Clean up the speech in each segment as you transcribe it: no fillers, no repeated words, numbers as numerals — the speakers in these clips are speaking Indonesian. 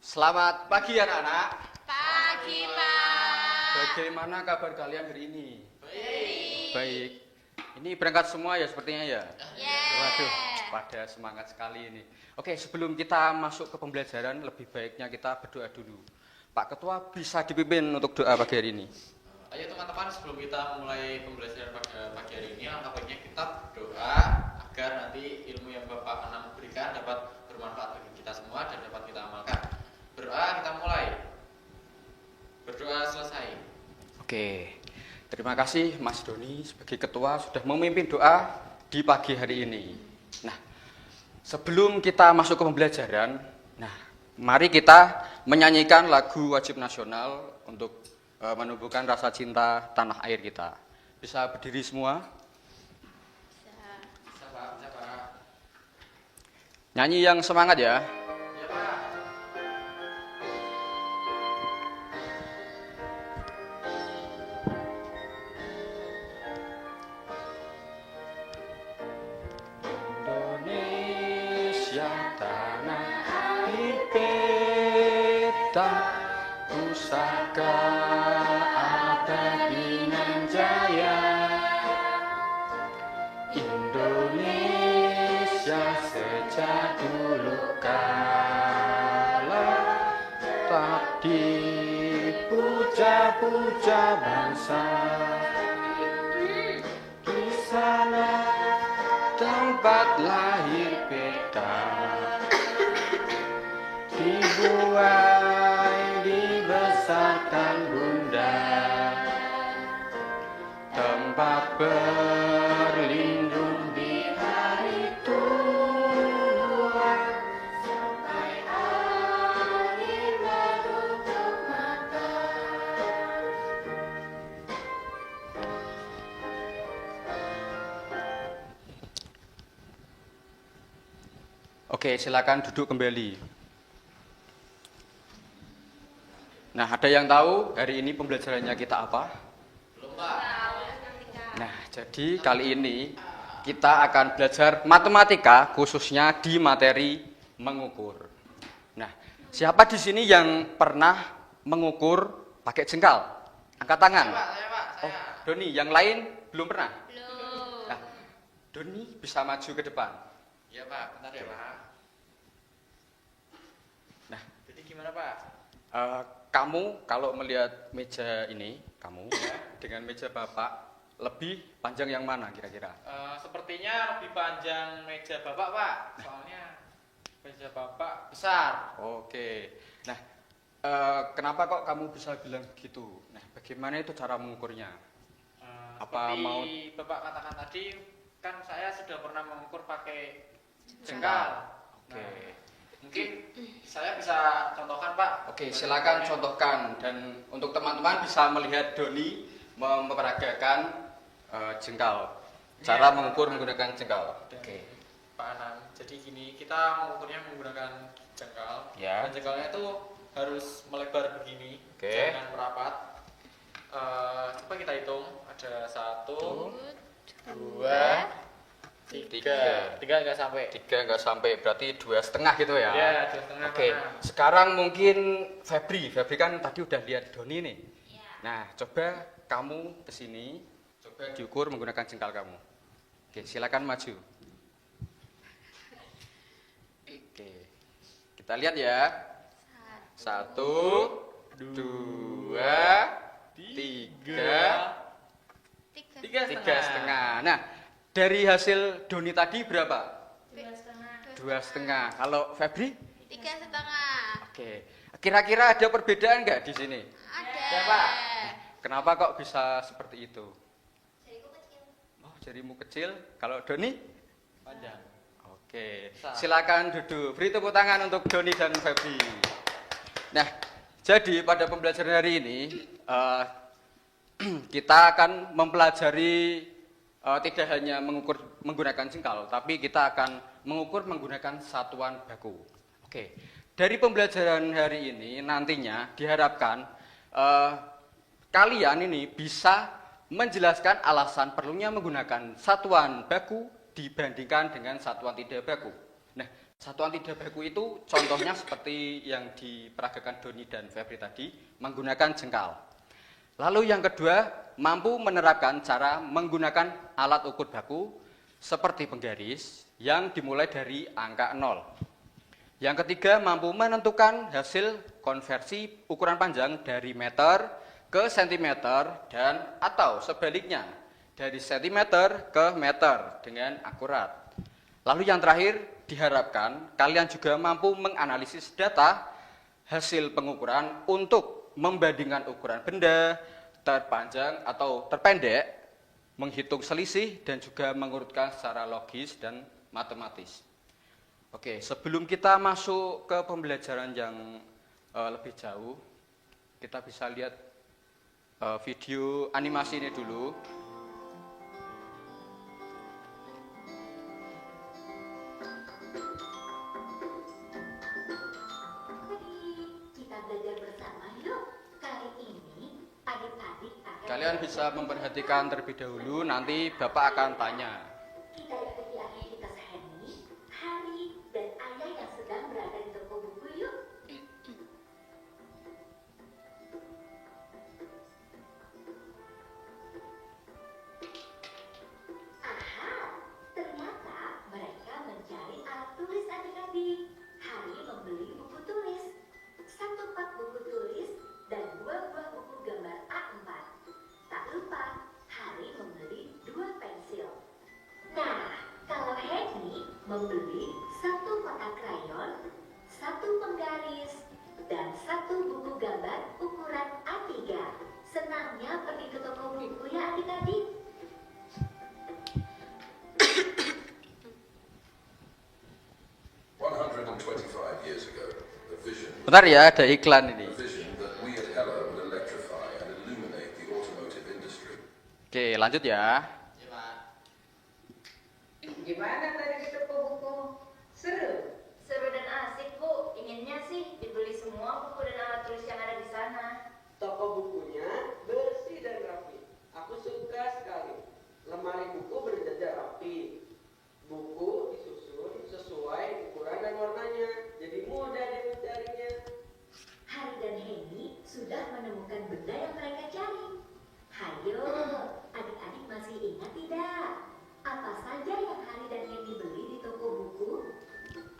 Selamat pagi anak-anak. Pagi, Pak. Bagaimana kabar kalian hari ini? Baik. Baik. Ini berangkat semua ya sepertinya ya? Yeah. Waduh, pada semangat sekali ini. Oke, sebelum kita masuk ke pembelajaran, lebih baiknya kita berdoa dulu. Pak Ketua bisa dipimpin untuk doa pagi hari ini. Ayo teman-teman, sebelum kita mulai pembelajaran pada pagi hari ini, alangkah baiknya kita berdoa agar nanti ilmu yang Bapak Anam berikan dapat bermanfaat bagi kita semua dan dapat kita amalkan. Berdoa, kita mulai. Berdoa selesai. Oke, terima kasih Mas Doni sebagai ketua sudah memimpin doa di pagi hari ini. Nah, sebelum kita masuk ke pembelajaran, mari kita menyanyikan lagu wajib nasional untuk menumbuhkan rasa cinta tanah air kita. Bisa berdiri semua? Bisa Pak, bisa Pak. Nyanyi yang semangat ya. Ya Pak. Indonesia tanah air kita, pusaka abadi nan jaya. Indonesia sejak dulu kala tak dipuja-puja bangsa. Di sana tempat lahir beta, dibuai dibesarkan bunda, tempat berlindung di hari tua, sampai akhir menutup mata. Oke, silakan duduk kembali. Nah, ada yang tahu hari ini pembelajarannya kita apa? Belum Pak. Nah, jadi kali ini kita akan belajar matematika khususnya di materi mengukur. Nah, siapa di sini yang pernah mengukur pakai jengkal? Angkat tangan. Saya Pak, Oh, saya. Doni, yang lain belum pernah? Belum. Nah, Doni bisa maju ke depan. Ya Pak, bentar ya Pak. Nah, Jadi gimana Pak? kamu kalau melihat meja ini, kamu dengan meja Bapak lebih panjang yang mana kira-kira? Sepertinya lebih panjang meja Bapak Pak. Soalnya meja Bapak besar. Oke. Nah, kenapa kok kamu bisa bilang begitu? Nah, bagaimana itu cara mengukurnya? Apa Seperti mau- Bapak katakan tadi, kan saya sudah pernah mengukur pakai jengkal. Oke. Nah, mungkin saya bisa contohkan Pak. Oke, silakan contohkan dan untuk teman-teman bisa melihat Doni memperagakan jengkal. Cara Iya. mengukur menggunakan jengkal. Dan Oke. Pak Anam. Jadi gini, kita mengukurnya menggunakan jengkal. Ya. Dan jengkalnya itu harus melebar begini, Oke. jangan merapat. Coba kita hitung. Ada 1, 2, 3. 3 nggak sampai. 3 nggak sampai, berarti 2,5 gitu ya? Ya, 2,5. Oke, sekarang mungkin Febri kan tadi udah lihat Doni nih. Nah, coba kamu kesini, coba diukur menggunakan jengkal kamu. Oke, silakan maju. Oke, kita lihat ya. 1, 2, 3, 3,5. Nah, dari hasil Doni tadi berapa? 2,5. Kalau Febri? 3,5. Oke. Kira-kira ada perbedaan nggak di sini? Ada. Ya, Pak. Kenapa kok bisa seperti itu? Oh, jarimu kecil. Kalau Doni? Panjang. Oke. Besar. Silakan duduk. Beri tepuk tangan untuk Doni dan Febri. Nah, jadi pada pembelajaran hari ini kita akan mempelajari tidak hanya mengukur menggunakan jengkal, tapi kita akan mengukur menggunakan satuan baku. Oke. Dari pembelajaran hari ini nantinya diharapkan kalian ini bisa menjelaskan alasan perlunya menggunakan satuan baku dibandingkan dengan satuan tidak baku. Nah, Satuan tidak baku itu contohnya seperti yang diperagakan Doni dan Febri tadi, menggunakan jengkal. Lalu yang kedua, mampu menerapkan cara menggunakan alat ukur baku seperti penggaris yang dimulai dari angka 0. Yang ketiga, mampu menentukan hasil konversi ukuran panjang dari meter ke sentimeter dan atau sebaliknya dari sentimeter ke meter dengan akurat. Lalu yang terakhir, diharapkan kalian juga mampu menganalisis data hasil pengukuran untuk membandingkan ukuran benda terpanjang atau terpendek, menghitung selisih dan juga mengurutkan secara logis dan matematis. Oke, sebelum kita masuk ke pembelajaran yang lebih jauh, kita bisa lihat video animasi ini dulu. Kita belajar bersama yuk. Kali ini adik-adik akan Kalian bisa memperhatikan terlebih dahulu, nanti Bapak akan tanya. kita ikuti aktivitas Henny, Hari, dan Ayah yang sedang berada di toko buku yuk. Aha, ternyata mereka mencari alat tulis adik-adik. Hari membeli buku tulis, 1 pak buku tulis, dan 2 buah buku gambar A4. Tak lupa, Hari membeli 2 pensil. Nah, kalau Henny membeli 1 kotak krayon, 1 penggaris, dan 1 buku gambar ukuran A3. Senangnya pergi ke toko buku ya adik-adik. Years ago, the vision Bentar ya, ada iklan ini. the vision that we at Hella would electrify and illuminate the automotive industry. Oke, lanjut ya. Ya, Pak. Gimana tadi di toko buku? Seru? Seru dan asik bu, inginnya sih dibeli semua buku dan alat tulis yang ada di sana. Toko bukunya bersih dan rapi. Aku suka sekali. Lemari buku berjajar rapi. Buku disusun sesuai ukuran dan warnanya. Jadi mudah deh mencarinya. Hari dan Henny sudah menemukan benda yang mereka cari. Hayo, adik-adik masih ingat tidak? Apa saja yang Hari dan Henny beli di toko buku?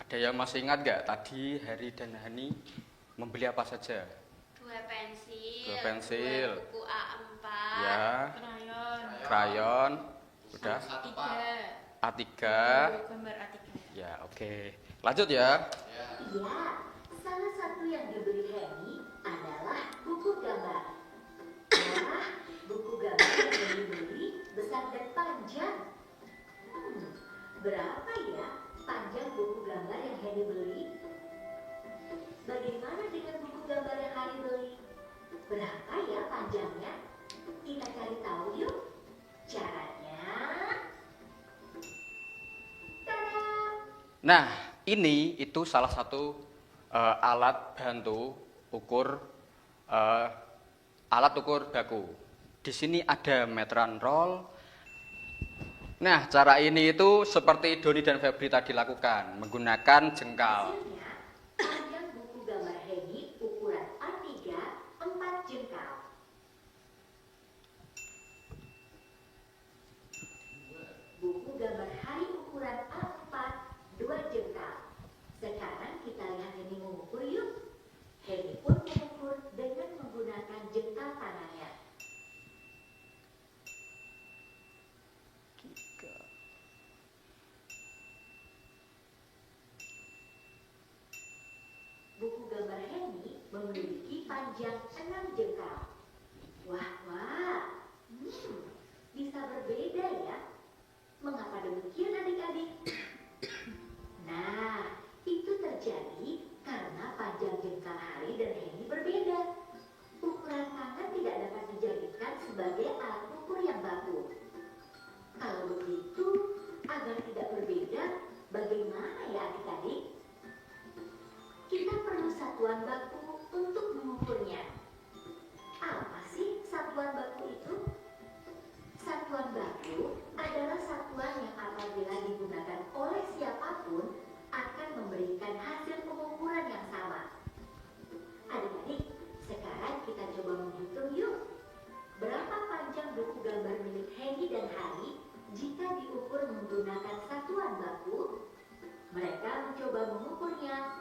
Ada yang masih ingat nggak tadi Hari dan Hani membeli apa saja? 2 pensil. 2 pensil. 2 buku A4. Ya, Krayon. krayon, udah, 1 Pak. A3. Gambar A3. Ya, oke. Lanjut ya. Ya. Iya, salah satu yang dibeli Henny adalah buku gambar. Wah, buku gambar yang Henny beli besar dan panjang. Berapa ya panjang buku gambar yang Henny beli? Bagaimana dengan buku gambar yang Hari beli? Berapa ya panjangnya? Kita cari tahu yuk. Caranya, tada! Nah, ini itu salah satu alat bantu ukur alat ukur baku. Di sini ada meteran roll. Nah, cara ini itu seperti Doni dan Febri tadi lakukan, menggunakan jengkal. Hasilnya, panjang buku gambar Henny ukuran A3 4 jengkal. Buku gambar Hari ukuran A4 2 jengkal. Sekarang kita lihat Henny mengukur yuk. Henny pun mengukur dengan menggunakan jengkal tangannya. Buku gambar Henny memiliki panjang 6 jengkal. Wah, bisa berbeda ya. Mengapa demikian adik-adik? Nah, itu terjadi karena panjang jengkal Hari dan Henny berbeda. Ukuran tangan tidak dapat dijadikan sebagai alat ukur yang baku. Kalau begitu, agar tidak berbeda, bagaimana ya adik-adik? Kita perlu satuan baku untuk mengukurnya.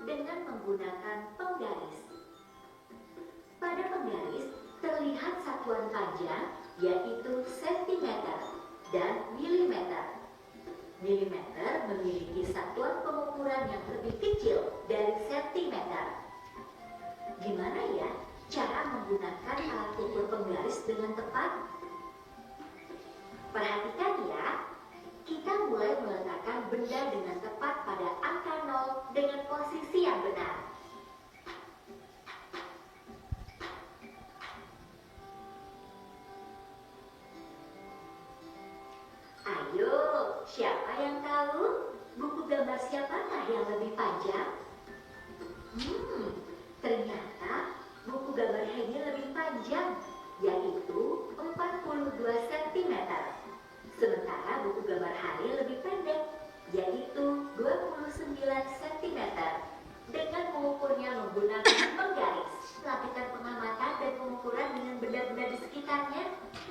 dengan menggunakan penggaris. Pada penggaris terlihat satuan panjang yaitu sentimeter dan milimeter. Milimeter memiliki satuan pengukuran yang lebih kecil dari sentimeter. Gimana ya cara menggunakan alat ukur penggaris dengan tepat? Perhatikan ya, kita mulai meletakkan benda dengan tepat pada angka 0 dengan posisi yang benar. Ayo, siapa yang tahu buku gambar siapakah yang lebih panjang? Ternyata buku gambar Henny lebih panjang, yaitu 42 cm. Sementara buku gambar Hari lebih pendek, yaitu 29 cm. Dengan mengukurnya menggunakan penggaris, lakukan pengamatan dan pengukuran dengan benda-benda di sekitarnya.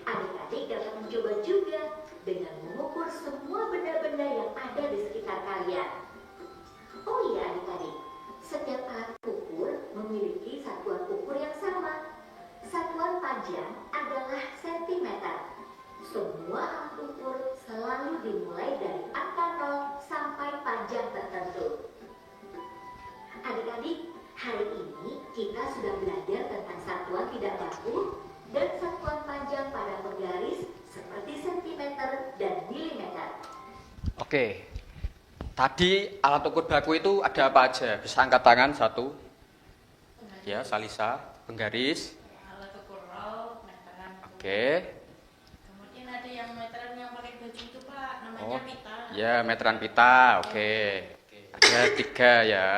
Adik-adik dapat mencoba juga dengan mengukur semua benda-benda yang ada di sekitar kalian. Oh iya adik-adik, setiap alat ukur memiliki satuan ukur yang sama. Satuan panjang adalah sentimeter. Semua alat ukur selalu dimulai dari angka 0 sampai panjang tertentu. Adik-adik, hari ini kita sudah belajar tentang satuan tidak baku dan satuan panjang pada penggaris seperti sentimeter dan milimeter. Oke, tadi alat ukur baku itu ada apa aja? Bisa angkat tangan satu. Ya, Salisa, penggaris. Alat ukur roll, meteran. Oke. Kemudian ada yang meteran yang pakai baju itu Pak, namanya Oh, pita. ya, meteran pita. Oke. Ada 3 ya.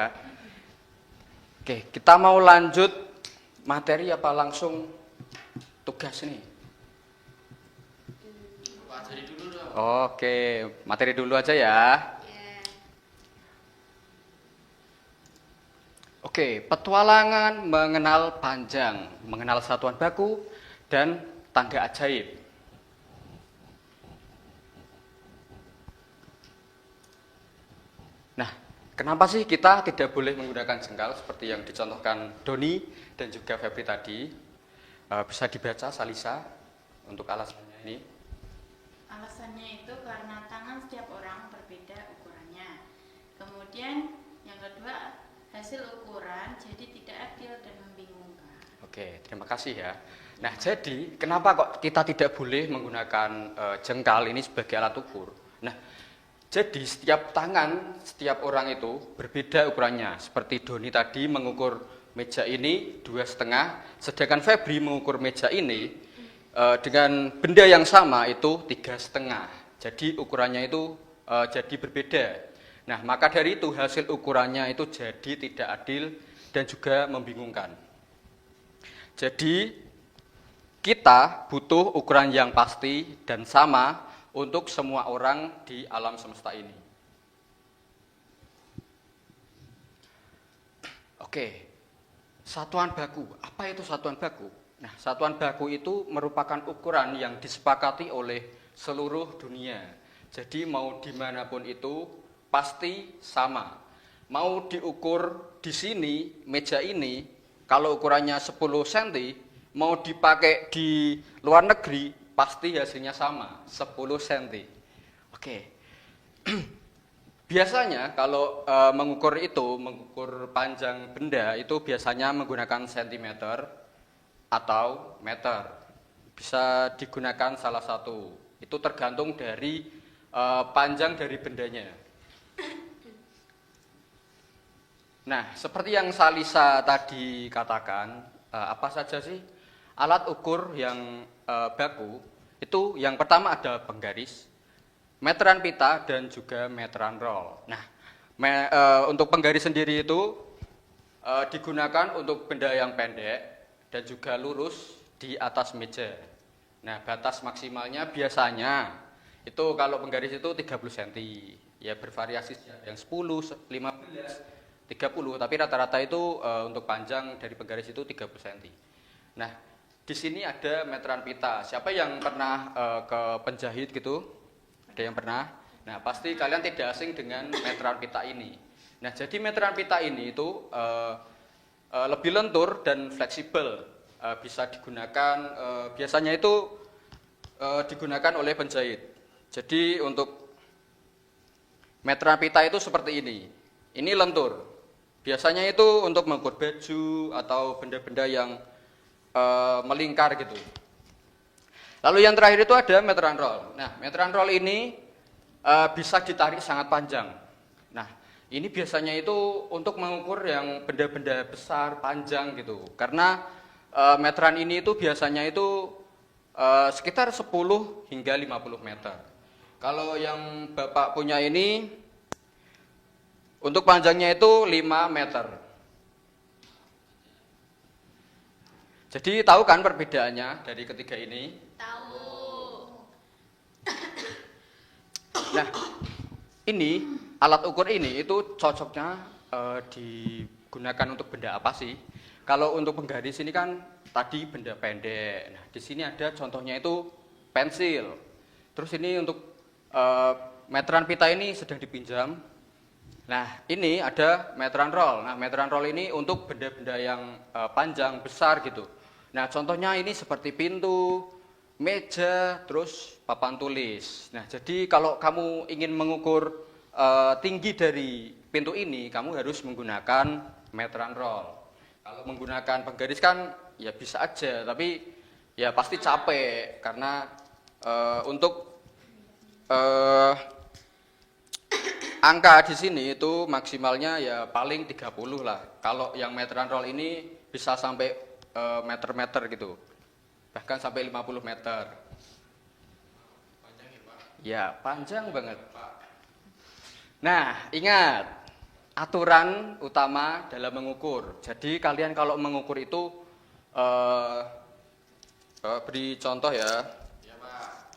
Oke, kita mau lanjut materi apa langsung tugas nih? Pelajari dulu dong. Oke, materi dulu aja ya. Ya. Oke, petualangan mengenal panjang, mengenal satuan baku, dan tangga ajaib. Nah, kenapa sih kita tidak boleh menggunakan jengkal seperti yang dicontohkan Doni dan juga Febri tadi? Bisa dibaca Salisa untuk alasannya ini. Alasannya itu karena tangan setiap orang berbeda ukurannya. Kemudian yang kedua, hasil ukuran jadi tidak adil dan membingungkan. Oke, terima kasih ya. Nah, jadi kenapa kok kita tidak boleh menggunakan jengkal ini sebagai alat ukur? Nah, jadi setiap tangan, setiap orang itu berbeda ukurannya. Seperti Doni tadi mengukur meja ini 2,5, sedangkan Febri mengukur meja ini dengan benda yang sama itu 3,5. Jadi ukurannya itu jadi berbeda. Nah, maka dari itu hasil ukurannya itu jadi tidak adil dan juga membingungkan. Jadi kita butuh ukuran yang pasti dan sama untuk semua orang di alam semesta ini. Oke, satuan baku. Apa itu satuan baku? Nah, satuan baku itu merupakan ukuran yang disepakati oleh seluruh dunia. Jadi mau dimanapun itu pasti sama. Mau diukur di sini, meja ini, kalau ukurannya 10 cm, mau dipakai di luar negeri, pasti hasilnya sama, 10 cm. Oke. Biasanya kalau mengukur panjang benda itu biasanya menggunakan sentimeter atau meter. Bisa digunakan salah satu. Itu tergantung dari panjang dari bendanya. Nah, seperti yang Salisa tadi katakan, apa saja sih alat ukur yang baku? Itu yang pertama ada penggaris, meteran pita, dan juga meteran roll. Nah, untuk penggaris sendiri itu digunakan untuk benda yang pendek dan juga lurus di atas meja. Nah, batas maksimalnya biasanya itu kalau penggaris itu 30 cm. Ya bervariasi yang 10, 15, 30, tapi rata-rata itu untuk panjang dari penggaris itu 30 cm. Nah, di sini ada meteran pita. Siapa yang pernah ke penjahit gitu? Ada yang pernah? Nah, pasti kalian tidak asing dengan meteran pita ini. Nah, jadi meteran pita ini itu lebih lentur dan fleksibel, bisa digunakan biasanya itu digunakan oleh penjahit. Jadi untuk meteran pita itu seperti ini. Ini lentur. Biasanya itu untuk mengukur baju atau benda-benda yang melingkar gitu. Lalu yang terakhir itu ada meteran roll. Nah, meteran roll ini bisa ditarik sangat panjang. Nah, ini biasanya itu untuk mengukur yang benda-benda besar, panjang gitu. Karena meteran ini itu biasanya itu sekitar 10 hingga 50 meter. Kalau yang Bapak punya ini untuk panjangnya itu 5 meter. Jadi tahu kan perbedaannya dari ketiga ini? Tahu. Nah, ini alat ukur ini itu cocoknya digunakan untuk benda apa sih? Kalau untuk penggaris ini kan tadi benda pendek. Nah, di sini ada contohnya itu pensil. Terus ini untuk meteran pita ini sedang dipinjam. Nah, ini ada meteran roll. Nah, meteran roll ini untuk benda-benda yang panjang, besar gitu. Nah, contohnya ini seperti pintu, meja, terus papan tulis. Nah, jadi kalau kamu ingin mengukur tinggi dari pintu ini, kamu harus menggunakan meteran roll. Kalau menggunakan penggaris kan ya bisa aja, tapi ya pasti capek karena untuk angka di sini itu maksimalnya ya paling 30 lah. Kalau yang meteran roll ini bisa sampai meter-meter gitu. Bahkan sampai 50 meter. Panjang ya Pak? Ya, panjang banget. Nah, ingat aturan utama dalam mengukur. Jadi kalian kalau mengukur itu beri contoh ya. Ya Pak.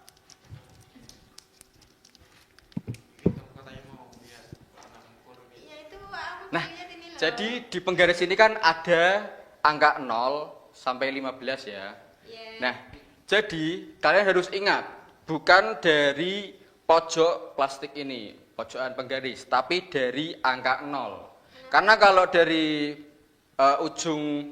Kamu katanya mau lihat pernah mengukur gitu. Iya itu aku Nah, lihat ini loh. jadi di penggaris ini kan ada angka 0 sampai 15 ya. Iya. Nah, jadi kalian harus ingat, bukan dari pojok plastik ini, pojokan penggaris, tapi dari angka 0. Karena kalau dari ujung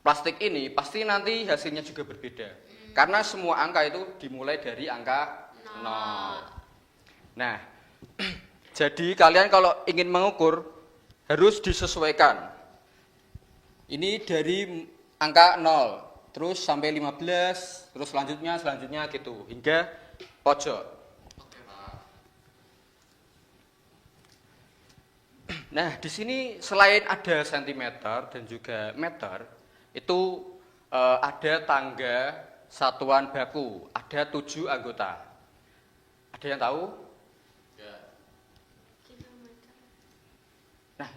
plastik ini, pasti nanti hasilnya juga berbeda. Karena semua angka itu dimulai dari angka 0. Nah, jadi kalian kalau ingin mengukur, harus disesuaikan. Ini dari angka 0, terus sampai 15, terus selanjutnya gitu, hingga pojok. Nah, di sini selain ada sentimeter dan juga meter, itu ada tangga satuan baku, ada 7 anggota. Ada yang tahu? Ya. Nah,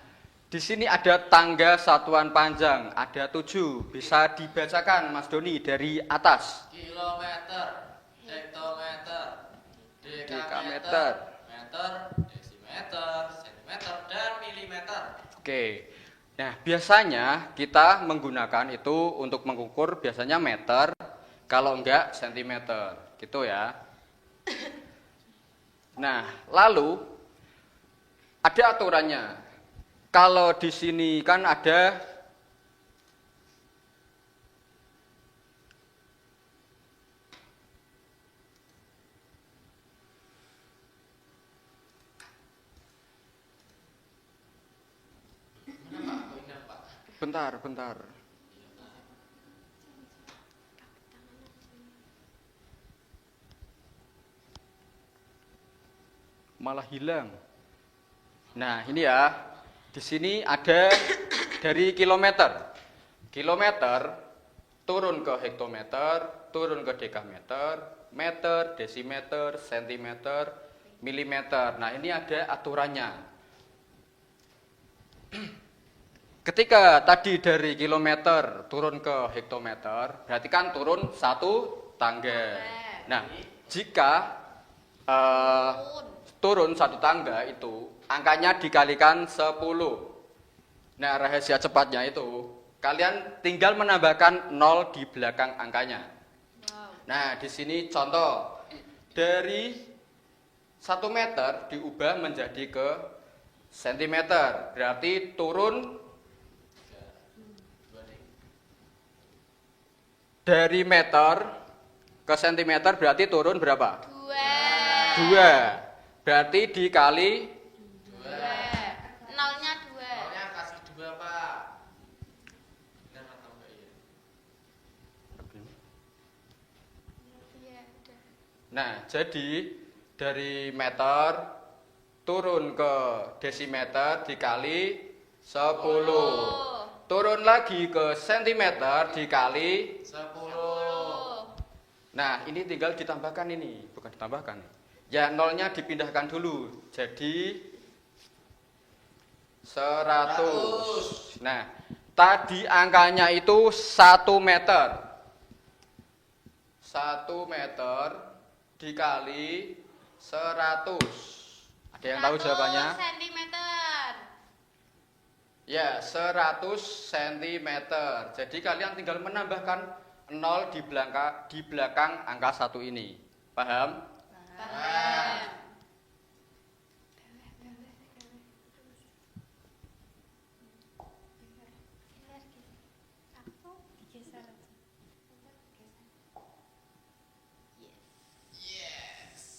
di sini ada tangga satuan panjang, ada 7. Bisa dibacakan Mas Doni dari atas. Kilometer, hektometer, Dekameter. meter, desimeter, sentimeter, dan milimeter. Oke. Nah, biasanya kita menggunakan itu untuk mengukur biasanya meter, kalau enggak sentimeter, gitu ya. Nah, lalu ada aturannya. Kalau di sini kan ada Mana Pak? Oh, ini Pak. bentar. Malah hilang. Nah, ini ya. Di sini ada dari kilometer. Kilometer turun ke hektometer, turun ke dekameter, meter, desimeter, sentimeter, milimeter. Nah, ini ada aturannya. Ketika tadi dari kilometer turun ke hektometer, berarti kan turun 1 tangga. Nah, jika turun 1 tangga itu angkanya dikalikan 10. Nah, rahasia cepatnya itu kalian tinggal menambahkan 0 di belakang angkanya. Nah, di sini contoh dari 1 meter diubah menjadi ke cm. Berarti turun dari meter ke cm berarti turun berapa? 2. Berarti dikali 2. Nolnya 2. Nolnya kasih 2, Pak. Benar atau enggak ya? Iya, udah. Nah, jadi dari meter turun ke desimeter dikali 10. Turun lagi ke sentimeter dikali 10. Nah, ini tinggal ditambahkan ini, bukan ditambahkan. Ya, nolnya dipindahkan dulu. Jadi 100. Nah, tadi angkanya itu 1 meter. 1 meter dikali 100. Ada yang tahu jawabannya? 100 centimeter. Ya, 100 cm. Jadi kalian tinggal menambahkan 0 di belakang angka 1 ini. Paham? Paham.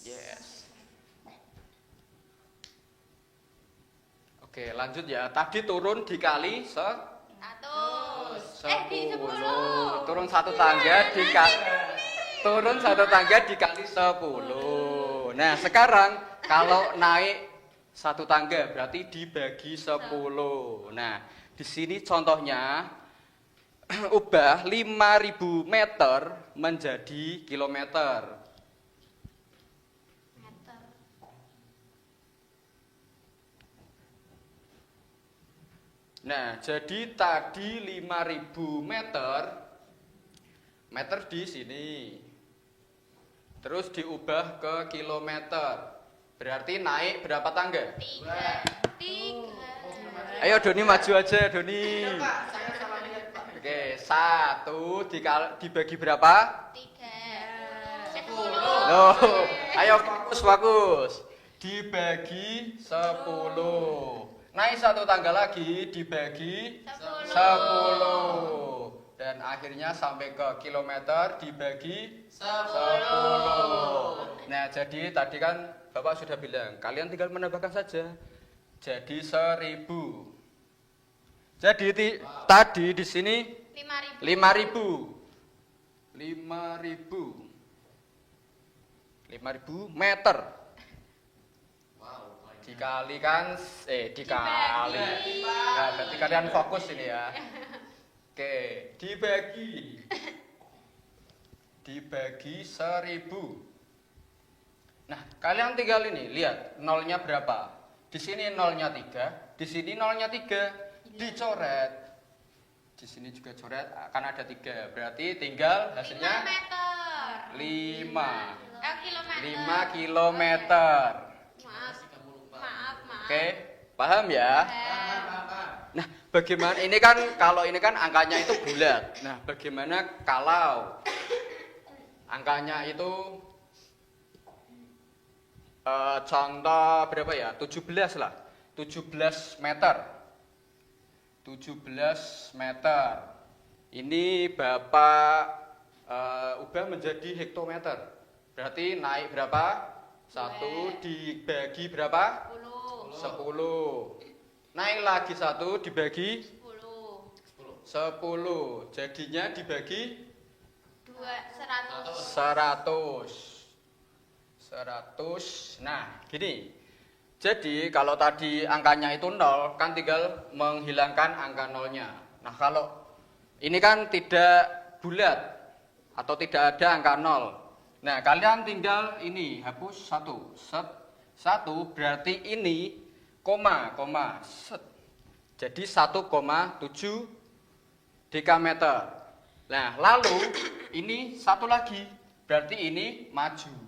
Yes. Oke, lanjut ya. Tadi turun dikali 100. 10. Turun satu tangga dikali 10. Nah, sekarang kalau naik satu tangga berarti dibagi 10. Nah, di sini contohnya ubah 5.000 meter menjadi kilometer. Meter. Nah, jadi tadi 5.000 meter di sini. Terus diubah ke kilometer. Berarti naik berapa tangga? 3. Ayo Doni maju aja, Doni. Pak, saya salah lihat, Pak. Oke, 1 dibagi berapa? 3. 10. Loh, ayo fokus. Dibagi 10. Naik satu tangga lagi dibagi 10. Dan akhirnya sampai ke kilometer dibagi 10. Nah, jadi tadi kan Bapak sudah bilang, kalian tinggal menambahkan saja. Jadi 1.000. Jadi tadi di sini 5.000 meter. Wow, Dikalikan dikali. Nah, berarti kalian fokus ini ya. Oke, dibagi 1.000. Nah, kalian tinggal ini lihat nolnya berapa. Di sini nolnya 3, di sini nolnya 3. Dicoret. Di sini juga coret akan ada 3. Berarti tinggal hasilnya 5 kilometer. Maaf. Oke, paham ya? Nah, bagaimana ini kan kalau ini kan angkanya itu bulat. Nah, bagaimana kalau angkanya itu contoh berapa ya? 17 lah. 17 meter. 17 meter. Ini Bapak ubah menjadi hektometer. Berarti naik berapa? 1 dibagi berapa? 10. Naik lagi 1 dibagi 10. Jadinya dibagi 100. Nah, gini. Jadi kalau tadi angkanya itu 0, kan tinggal menghilangkan angka nolnya. Nah, kalau ini kan tidak bulat atau tidak ada angka 0. Nah, kalian tinggal ini hapus 1. Set 1 berarti ini koma set. Jadi 1,7 dekameter. Nah, lalu ini satu lagi. Berarti ini maju.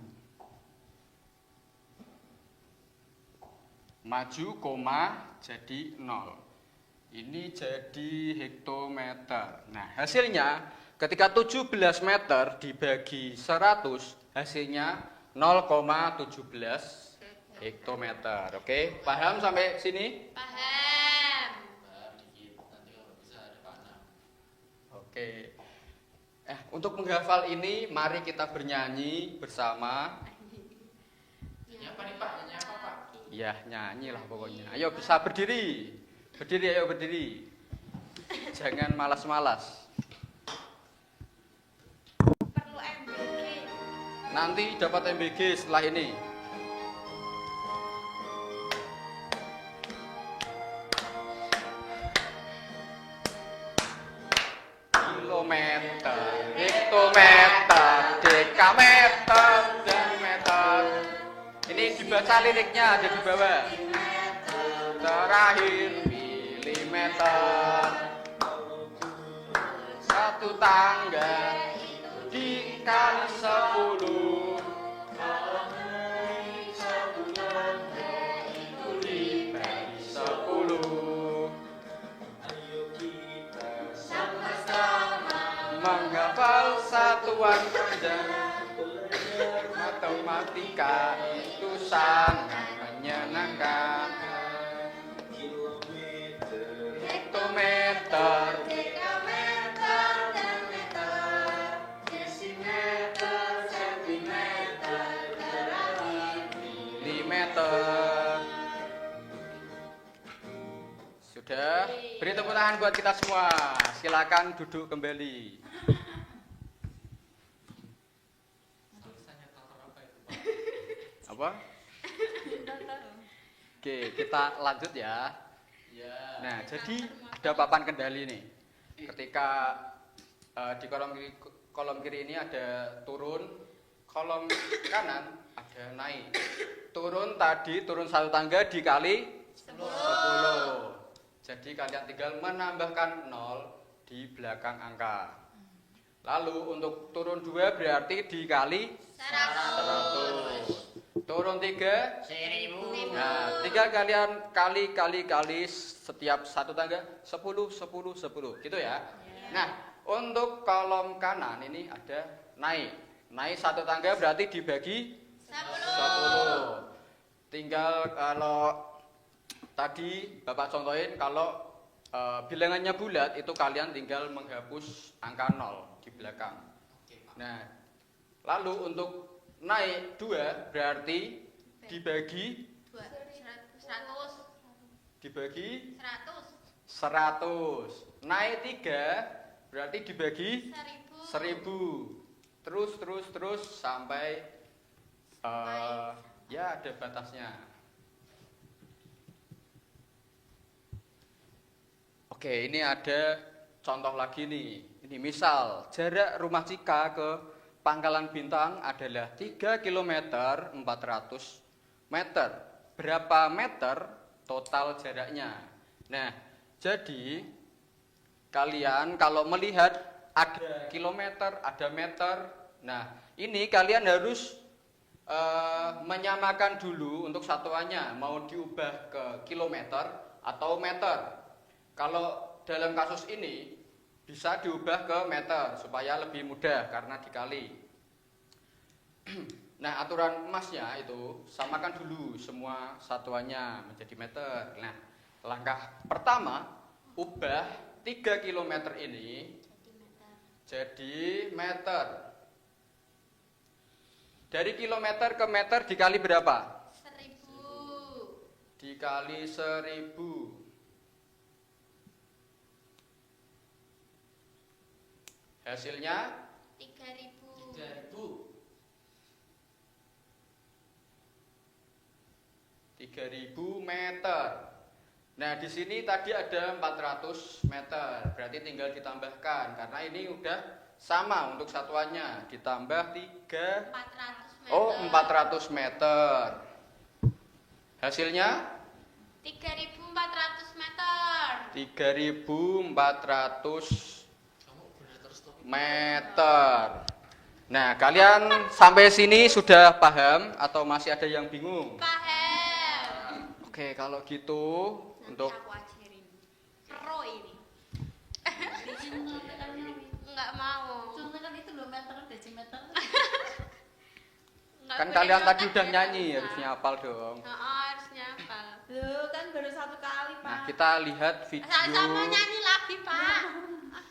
Maju koma jadi 0. Ini jadi hektometer. Nah, hasilnya ketika 17 meter dibagi 100, hasilnya 0,17 hektometer. Oke, paham sampai sini? Paham. Dikit, nanti kalau bisa ada panah. Oke. Untuk menghafal ini, mari kita bernyanyi bersama. Nyanyi apa nih Pak? Nyanyi apa Pak? Ya, nyanyi lah pokoknya. Ayo bisa berdiri. Berdiri, ayo berdiri. Jangan malas-malas. Perlu MBG. Nanti dapat MBG setelah ini. Kilometer, hektometer, dekameter, dan meter. Ini dibaca liriknya ada di bawah. Terakhir milimeter. Satu tangga dikali 10. Dibagi 10. Menghafal satuan panjang. Matematika itu sangat menyenangkan. Hektometer, dekameter, dan meter, desimeter, sentimeter, terakhir milimeter. Sudah, beri tepuk tangan buat kita semua. Silakan duduk kembali. Tulisannya tatar apa itu Pak? Apa? Oke, kita lanjut ya. Ya. Nah, jadi ada papan kendali nih. Ketika di kolom kiri ini ada turun, kolom kanan ada naik. Turun tadi turun satu tangga dikali 10. Jadi kalian tinggal menambahkan 0 di belakang angka. Lalu untuk turun 2 berarti dikali 100. Turun 3 1000. Nah, 3 kalian kali setiap satu tangga 10 10 10 gitu ya. Nah, untuk kolom kanan ini ada naik. Naik satu tangga berarti dibagi 10. Tinggal kalau tadi Bapak contohin kalau bilangannya bulat itu kalian tinggal menghapus angka 0 di belakang. Nah, lalu untuk naik 2 berarti dibagi 100. Naik 3 berarti dibagi 1000. Terus sampai ya ada batasnya. Oke, ini ada contoh lagi nih. Ini misal jarak rumah Cika ke Pangkalan Bintang adalah 3 km 400 meter. Berapa meter total jaraknya? Nah, jadi kalian kalau melihat ada kilometer, ada meter. Nah, ini kalian harus menyamakan dulu untuk satuannya. Mau diubah ke kilometer atau meter. Kalau dalam kasus ini bisa diubah ke meter supaya lebih mudah karena dikali. Nah, aturan emasnya itu samakan dulu semua satuannya menjadi meter. Nah, langkah pertama ubah 3 km ini jadi meter. Dari kilometer ke meter dikali berapa? 1000. Dikali 1000. Hasilnya 3000. 3000 meter. Nah, di sini tadi ada 400 meter. Berarti tinggal ditambahkan karena ini udah sama untuk satuannya. Ditambah 3 400 meter. Oh, 400 meter. Hasilnya 3400 meter. 3400 Kamu benar terus topik. meter. Nah, kalian sampai sini sudah paham atau masih ada yang bingung? Paham. Oke, kalau gitu untuk Aku ajarin. Pro ini. Enggak mau. Contohnya kan itu loh meter, desimeter. Nggak Kan boleh kalian tadi nyontek udah ya, nyanyi, Ustaz. harusnya hafal dong. Harusnya hafal. Loh, kan baru 1 kali, Pak. Nah, kita lihat video. Sama nyanyi lagi, Pak.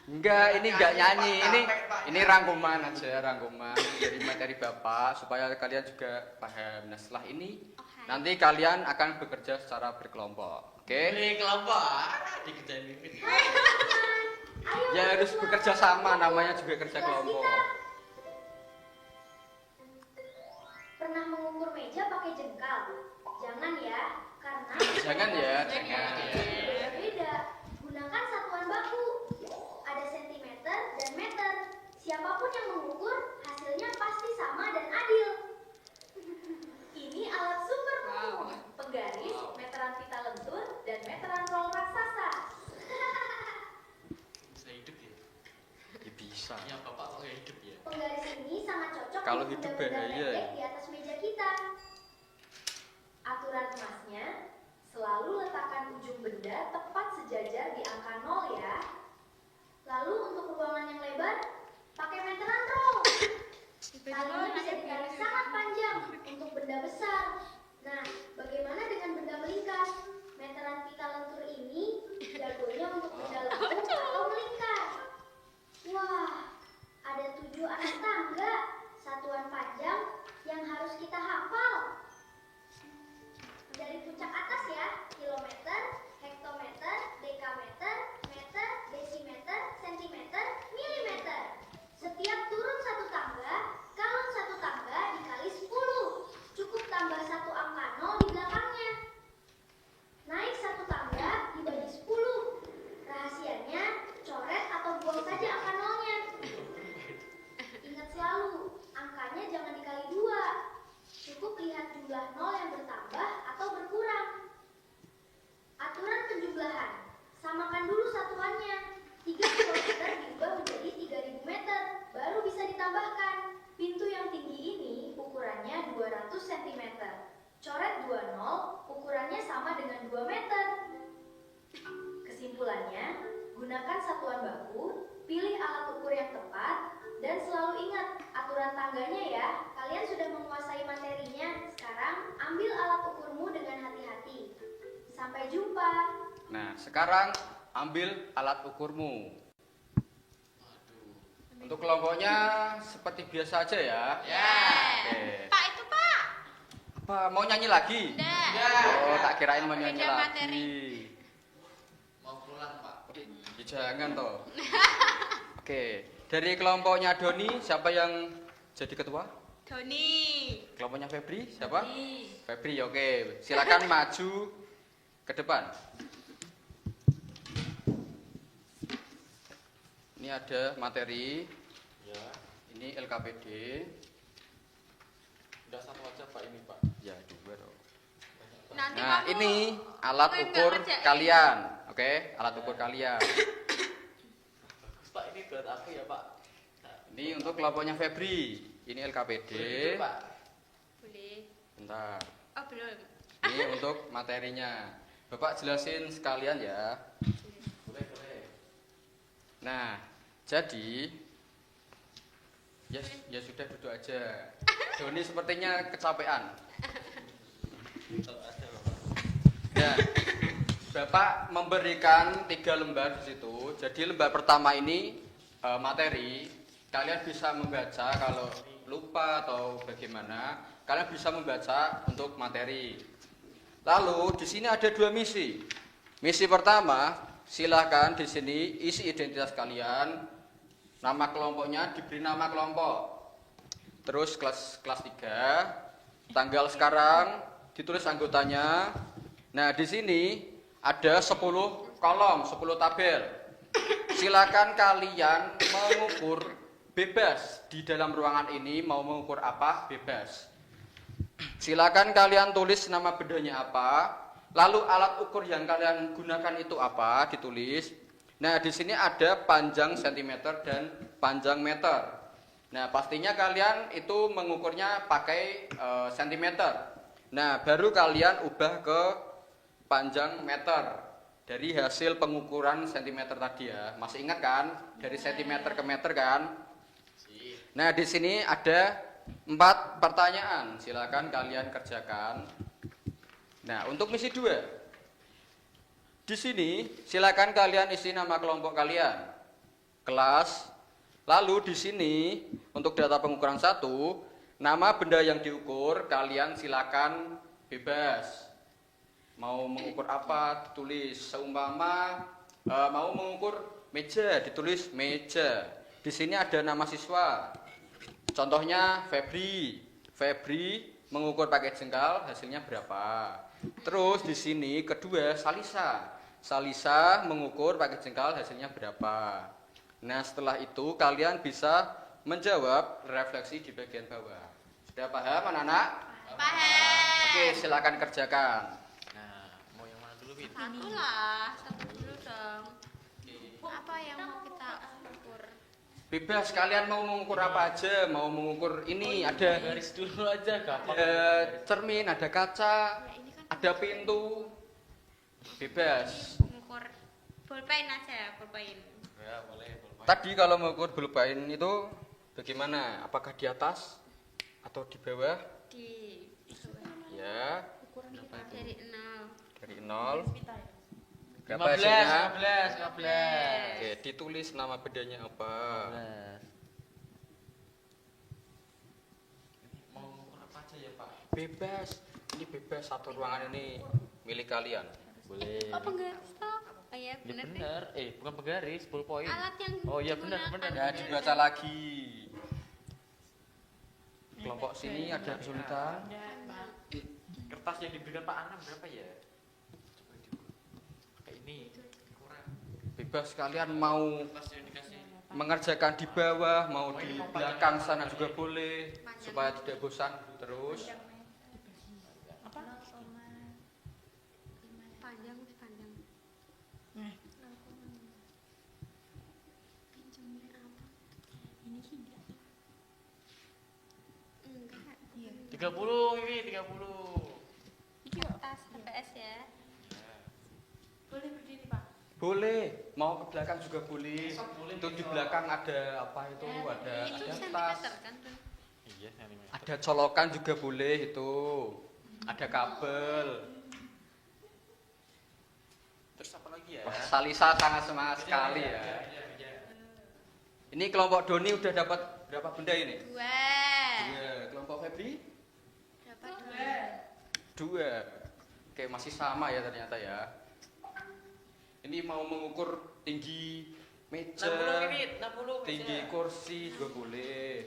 Enggak, ini enggak nyanyi. Pak, Ini capek, Pak. ini rangkuman aja, rangkuman dari materi Bapak supaya kalian juga paham. Nah, setelah ini nanti kalian akan bekerja secara berkelompok. Oke? Ini kelompok dikerjain mimpin. Ayo Ya harus berdua. bekerja sama, namanya juga kerja Tugas kelompok. kita. Pernah mengukur meja pakai jengkal? Jangan ya, karena Jangan ya, jangan. beda-beda. Gunakan satuan baku. Ada sentimeter dan meter. Siapapun yang mengukur, hasilnya pasti sama dan adil. Ini alat super pengukur, penggaris, meteran pita lentur, dan meteran roll raksasa. Bisa hidup ya? Ya, bisa. Ya bapak kok nggak hidup ya? Penggaris ini sangat cocok Kalau untuk hidup benda-benda bahaya. pendek di atas meja kita. Aturan emasnya, selalu letakkan ujung benda tepat sejajar di angka 0 ya. Lalu untuk ruangan yang lebar, pakai meteran roll. Talinya bisa ditarik sangat panjang untuk benda besar. Nah, bagaimana dengan benda melingkar? Meteran pita lentur ini jagonya untuk benda lengkung atau melingkar. Wah, ada 7 anak tangga, satuan panjang yang harus kita hafal. Dari puncak atas ya, kilometer, hektometer, dekameter, meter, desimeter, sentimeter, milimeter. Setiap turun 1 tangga, kalau 1 tangga dikali 10, cukup tambah 1 angka 0 di belakangnya. Naik 1 tangga dibagi 10. Rahasianya, coret atau buang saja angka 0-nya. Ingat selalu, angkanya jangan dikali 2. Cukup lihat jumlah 0 yang bertambah atau berkurang. Aturan penjumlahan, samakan dulu satuannya. 3 km diubah menjadi 3000 meter, baru bisa ditambahkan. Pintu yang tinggi ini ukurannya 200 cm. Coret 20, ukurannya sama dengan 2 meter. Kesimpulannya, gunakan satuan baku, pilih alat ukur yang tepat, dan selalu ingat aturan tangganya ya. Kalian sudah menguasai materinya. Sekarang ambil alat ukurmu dengan hati-hati. Sampai jumpa. Nah, sekarang ambil alat ukurmu. Aduh. Untuk kelompoknya seperti biasa aja ya. Ya. Oke. Pak, itu Pak. Apa mau nyanyi lagi? Udah. Ya. Oh, tak kirain mau nyanyi Beda lagi. materi. Mau pulang pak? Oke, ya jangan toh. Oke, dari kelompoknya Doni siapa yang jadi ketua? Doni. Kelompoknya Febri siapa? Doni. Febri, oke. Silakan maju ke depan. Ini ada materi, Ya. ini LKPD. Udah satu aja pak ini pak. Ya, dua dong. Banyak pak. Nanti Nah, kamu ini alat nggak ukur ngerjain. kalian. Oke, alat ukur kalian. Bagus pak ini buat aku ya pak. Nah, Ini untuk kelompoknya Febri. Ini LKPD. boleh duduk, pak. boleh. Bentar. Oh, belum. Ini untuk materinya. Bapak jelasin sekalian ya. Boleh boleh. Nah, jadi ya sudah duduk aja. Doni sepertinya kecapean. Kalau ada bapak. Ya, Bapak memberikan 3 lembar di situ. Jadi lembar pertama ini materi. Kalian bisa membaca kalau lupa atau bagaimana. Kalian bisa membaca untuk materi. Lalu di sini ada 2 misi. Misi pertama, silakan di sini isi identitas kalian. Nama kelompoknya diberi nama kelompok. Terus kelas 3, tanggal sekarang, ditulis anggotanya. Nah, di sini ada 10 kolom, 10 tabel. Silakan kalian mengukur bebas di dalam ruangan ini, mau mengukur apa bebas. Silakan kalian tulis nama bendanya apa, lalu alat ukur yang kalian gunakan itu apa, ditulis. Nah, di sini ada panjang cm dan panjang meter. Nah, pastinya kalian itu mengukurnya pakai cm. Nah, baru kalian ubah ke panjang meter dari hasil pengukuran cm tadi ya. Masih ingat kan? Dari cm ke meter kan? Sip. Nah, di sini ada 4 pertanyaan, silakan kalian kerjakan. Nah, untuk misi 2. Di sini silakan kalian isi nama kelompok kalian, kelas. Lalu di sini untuk data pengukuran 1, nama benda yang diukur kalian silakan bebas. Mau mengukur apa ditulis, seumpama mau mengukur meja ditulis meja. Di sini ada nama siswa. Contohnya Febri. Febri mengukur pakai jengkal hasilnya berapa. Terus di sini kedua Salisa. Salisa mengukur pakai jengkal hasilnya berapa. Nah, setelah itu kalian bisa menjawab refleksi di bagian bawah. Sudah paham anak-anak? Paham. Oke, silakan kerjakan. Nah, mau yang mana dulu, Win? Satu lah, satu dulu dong. Apa yang mau kita ukur? Bebas, kalian mau mengukur apa aja? Mau mengukur ini ada Garis dulu aja, gampang. cermin, ada kaca, Ya, ini kan ada pintu. Bebas. mengukur bolpen aja, bolpen. Ya, boleh. Tadi kalau mengukur bolpen itu bagaimana? Apakah di atas atau di bawah? Di Ya, dari 0. dari 0. 15, Berapa hasilnya? 15. Oke, ditulis nama bendanya apa? 15. Mau ngukur apa aja ya, Pak? Bebas. Ini bebas, satu ruangan ini milik kalian. Boleh. Oh, penggaris toh? Oh iya, Ya bener deh. bener. Bukan penggaris, ballpoint. Alat yang Oh iya benar, digunakan benar. Ya, dibaca lagi. Kelompok sini ada kesulitan. Kertas yang diberikan Pak Anam berapa ya? Coba diukur. Kayak ini. Kurang. Bebas, kalian mau Kertas yang dikasih. mengerjakan di bawah, mau di belakang sana juga boleh, supaya tidak bosan terus. panjang panjang. Pinjamin apa? Ini sih enggak. 30 ini 30. Kertas TPS ya. Boleh berdiri, Pak? Boleh, mau ke belakang juga boleh. Boleh, Itu di bisa. belakang ada apa itu? Ada Itu tas, sentimeter kan tuh. Iya, sentimeter. ada colokan juga boleh itu. Ada kabel. Terus apa lagi ya? Wah, Salisa sangat semangat sekali ya. Ini kelompok Doni udah dapat berapa benda ini? 2. Iya, kelompok Febri? Dapat 2. 2. Oke, masih sama ya ternyata ya. Ini mau mengukur tinggi meja, 60 ini, 60 tinggi kursi juga boleh.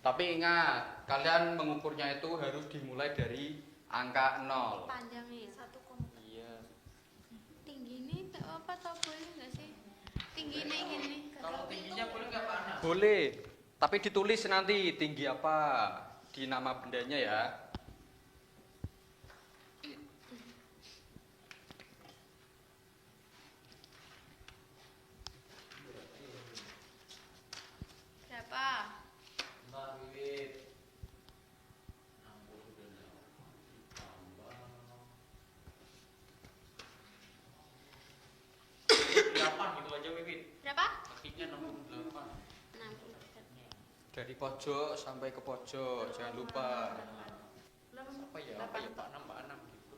Tapi ingat, kalian mengukurnya itu harus dimulai dari angka 0. Panjang nih. 1, Iya. tinggi ini apa tau boleh nggak sih? Tinggi ini gini. Kalau tingginya boleh nggak Pak Anam? Boleh, tapi ditulis nanti tinggi apa di nama bendanya ya. Berapa? Bentar, Wit. 60 dan tambah 8 gitu aja, Wit. Berapa? Kakinya 68. 60. Dari pojok sampai ke pojok, jangan lupa. Apa ya? Apa ya Pak Anam, Pak Anam gitu.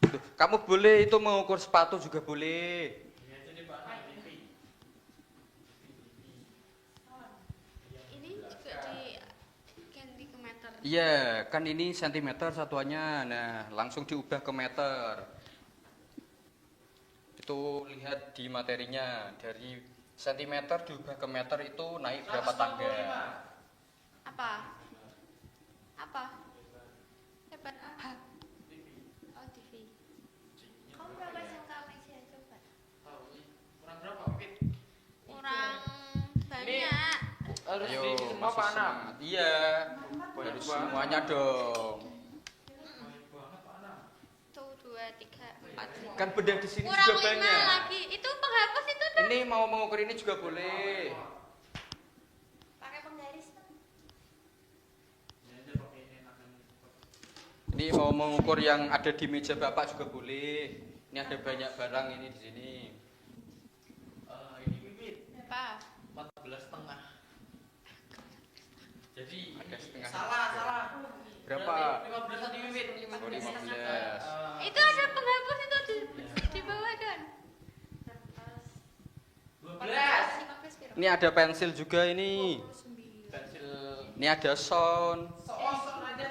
Tuh, kamu boleh itu mengukur sepatu juga boleh. Ini aja deh Pak Anam, ini. Ini juga diganti ke meter. Iya, kan ini sentimeter satuannya. Nah, langsung diubah ke meter. Itu lihat di materinya, dari sentimeter diubah ke meter itu naik berapa tangga. Apa? Apa? Hebat apa? Oh, TV. Kamu berapa jengkal meja coba? Tahu nih. Kurang berapa, Wit? Kurang banyak. Harus Ayo, di semua masih Pak Anam. semangat. Iya, Banyak harus banget. semuanya dong. Banyak banget Pak Anam. Tuh 2, 3, 4, 5. Kan benda di sini Kurang juga 5 banyak. lagi. Itu penghapus itu tuh. Ini mau mengukur ini juga boleh. Pakai penggaris. Ini aja pakai ini enakan. Ini mau mengukur yang ada di meja Bapak juga boleh. Ini ada banyak barang ini di sini. Ini Wit. Berapa? 14,5. Jadi Ada setengah. salah. Berapa? 15 tadi Wiwit. Oh, 15. Itu ada penghapus itu di bawah kan. 12. 15 kira. Ini ada pensil juga ini. 29. Pensil Ini ada sound. son aja.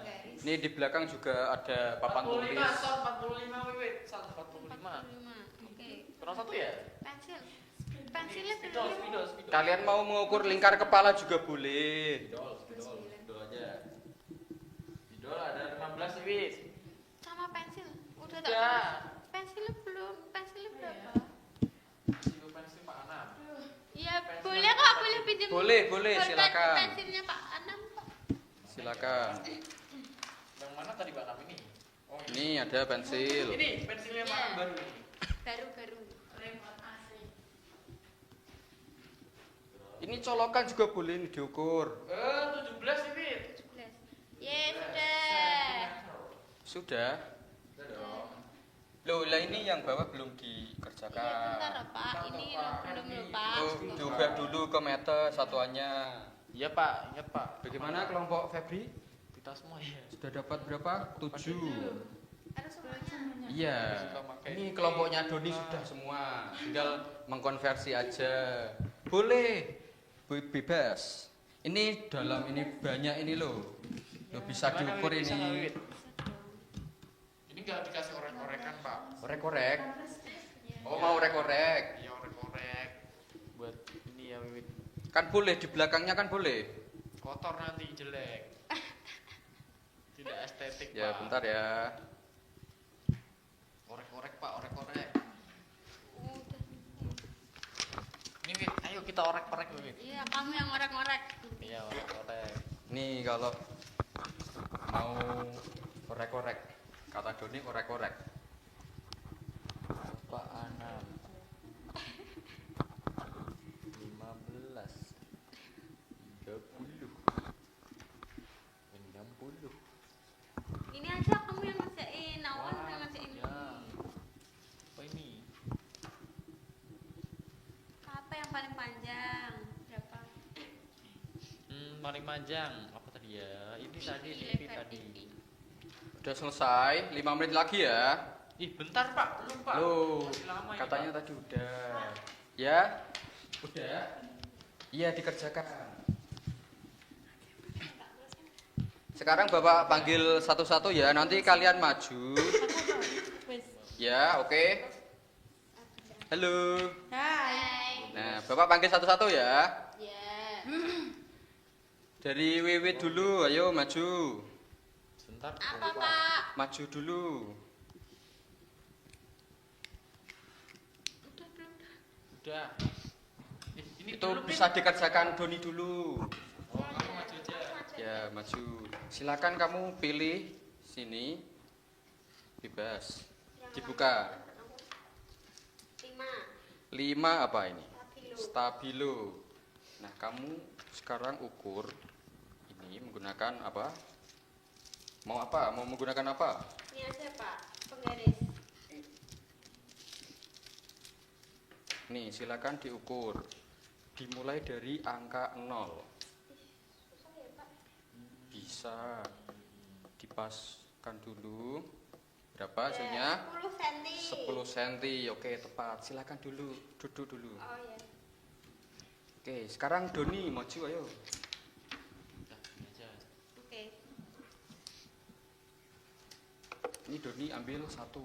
Garis. Ini di belakang juga ada papan 45 tulis. son 45 Wiwit. 145. 45. Oke. Kurang satu ya? Pensil. Pensilnya Spidol. belum. Kalian mau mengukur lingkar kepala juga boleh. Spidol aja. Spidol ada 15 Wiwit. Sama pensil. Udah tak? Ya. Pensilnya belum. Pensilnya berapa? Pensil Pak Anam. Iya, boleh kok, boleh pinjam. Boleh, silakan. Pensilnya Pak Anam kok. Silakan. Yang mana tadi Pak Anam ini? Oh, Ini ada pensil. Ini pensilnya Pak Anam baru ini. Baru-baru. Remote asli. Ini colokan juga boleh nih diukur. 17 Wiwit. 17. Ye, sudah. Sudah. Udah dong. Loh, lah ini yang bawah belum Iya, bentar dikerjakan. loh, Pak. Ini loh, belum loh, Pak. Oh, diubah dulu ke meter satuannya. Iya Pak, ingat Pak. Bagaimana kelompok Febri? Kita semua ya. Sudah dapat berapa? 7. Harus semuanya. Iya. Suka pakai Ini kelompoknya Doni sudah semua. Tinggal mengkonversi aja. Boleh. Bebas. Ini dalam ini banyak ini loh. Loh bisa Gimana, diukur Wiwit? Bisa nggak, ini. Wiwit? Ini nggak dikasih orek-orekan Pak. Korek-korek. Oh, mau korek-korek. Iya orek-orek. Buat ini ya Wiwit. Kan boleh di belakangnya kan boleh. Kotor nanti jelek. Tidak estetik Ya, Pak. bentar ya. Orek-orek Pak, orek-orek. Udah. Ini Wit, ayo kita orek-orek Wit. Iya, kamu yang ngorek-ngorek. Iya orek-orek. Nih kalau mau korek-korek, kata Doni korek-korek. Pak Anam. 15 30 60. Ini aja kamu yang ngerjain, Awan yang ngerjain. Ya. Apa ini? Apa yang paling panjang? Berapa? Paling panjang. Apa tadi ya? Ini tadi Iya, TV tadi. Udah selesai, 5 menit lagi ya. Ih, bentar Pak, belum Pak. Loh, Masih lama ya, katanya Pak. tadi udah. Ya? Udah? Iya, dikerjakan. Sekarang Bapak panggil satu-satu ya, nanti kalian maju. Ya, oke. Halo. Hai. Nah, Bapak panggil satu-satu ya. Ya. Dari Wiwit dulu, ayo maju. Sebentar. Apa, Pak? Maju dulu. Udah belum? Udah. Ini Itu dulu, bisa Pin. dikerjakan Doni dulu. Oh, kamu maju aja. Ya, maju. Silakan kamu pilih sini. Bebas. Dibuka. 5 apa ini? Stabilo. Nah, kamu sekarang ukur ini menggunakan apa? Mau apa? Mau menggunakan apa? Ini aja, Pak. Penggaris. Nih, silakan diukur. Dimulai dari angka 0. Susah ya, Pak? Bisa dipaskan dulu. Berapa hasilnya? 10 cm. 10 cm. Oke, tepat. Silakan dulu. Duduk dulu. Oh ya. Oke, sekarang Doni maju ayo. Udah, ini aja. Oke. Ini Doni ambil 1.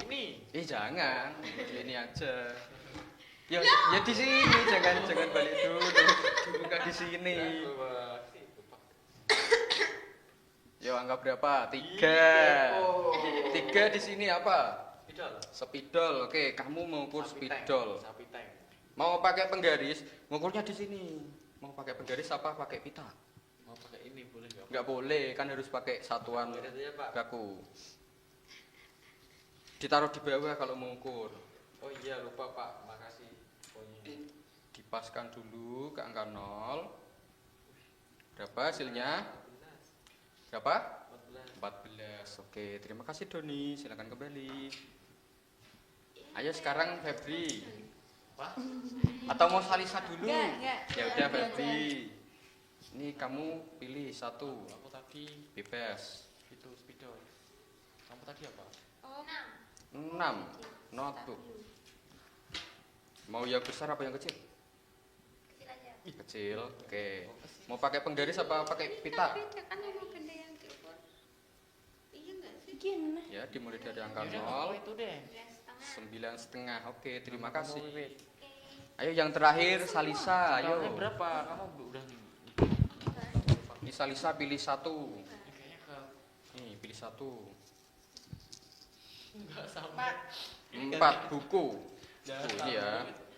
Ini. Jangan. Ini aja. Ya, ya di sini, jangan balik dulu. Dibuka di sini. Yo, anggap berapa? 3. 3 di sini apa? Spidol. Spidol. Oke, kamu mau ukur Sapi tank. spidol. Sapi tank. Mau pakai penggaris, ngukurnya di sini. Mau pakai penggaris apa pakai pita? Mau pakai ini boleh nggak? Nggak boleh, kan harus pakai satuan Garis aja, Pak. baku. Ditaruh di bawah kalau mau ukur. Oh iya, lupa Pak. Makasih. Pokoknya. Dipaskan dulu ke angka 0. Berapa hasilnya? 14. Berapa? 14. 14. Oke, terima kasih Doni. Silakan kembali. Ayo sekarang Febri. Pak. Atau mau Salisa dulu? Enggak. Ya udah Febri. Ini kamu pilih satu. Aku tadi Bebas. itu spidol. Kamu tadi apa? Oh, 6. Notebook. Mau yang besar apa yang kecil? kecil aja. Kecil. Oke. Mau pakai penggaris apa pakai pita? Beda kan sama benda yang diukur. Iya enggak sih? Gini. Ya, dimulai dari angka Yaudah, 0. apa itu deh. 9,5. Oke, terima kasih. Wait. Ayo yang terakhir Salisa, Jumlahnya ayo. berapa? Kamu udah Ini Salisa pilih satu. kayaknya ke Nih, pilih satu. enggak sama. 4 buku. Jangan Tuh, ini ya.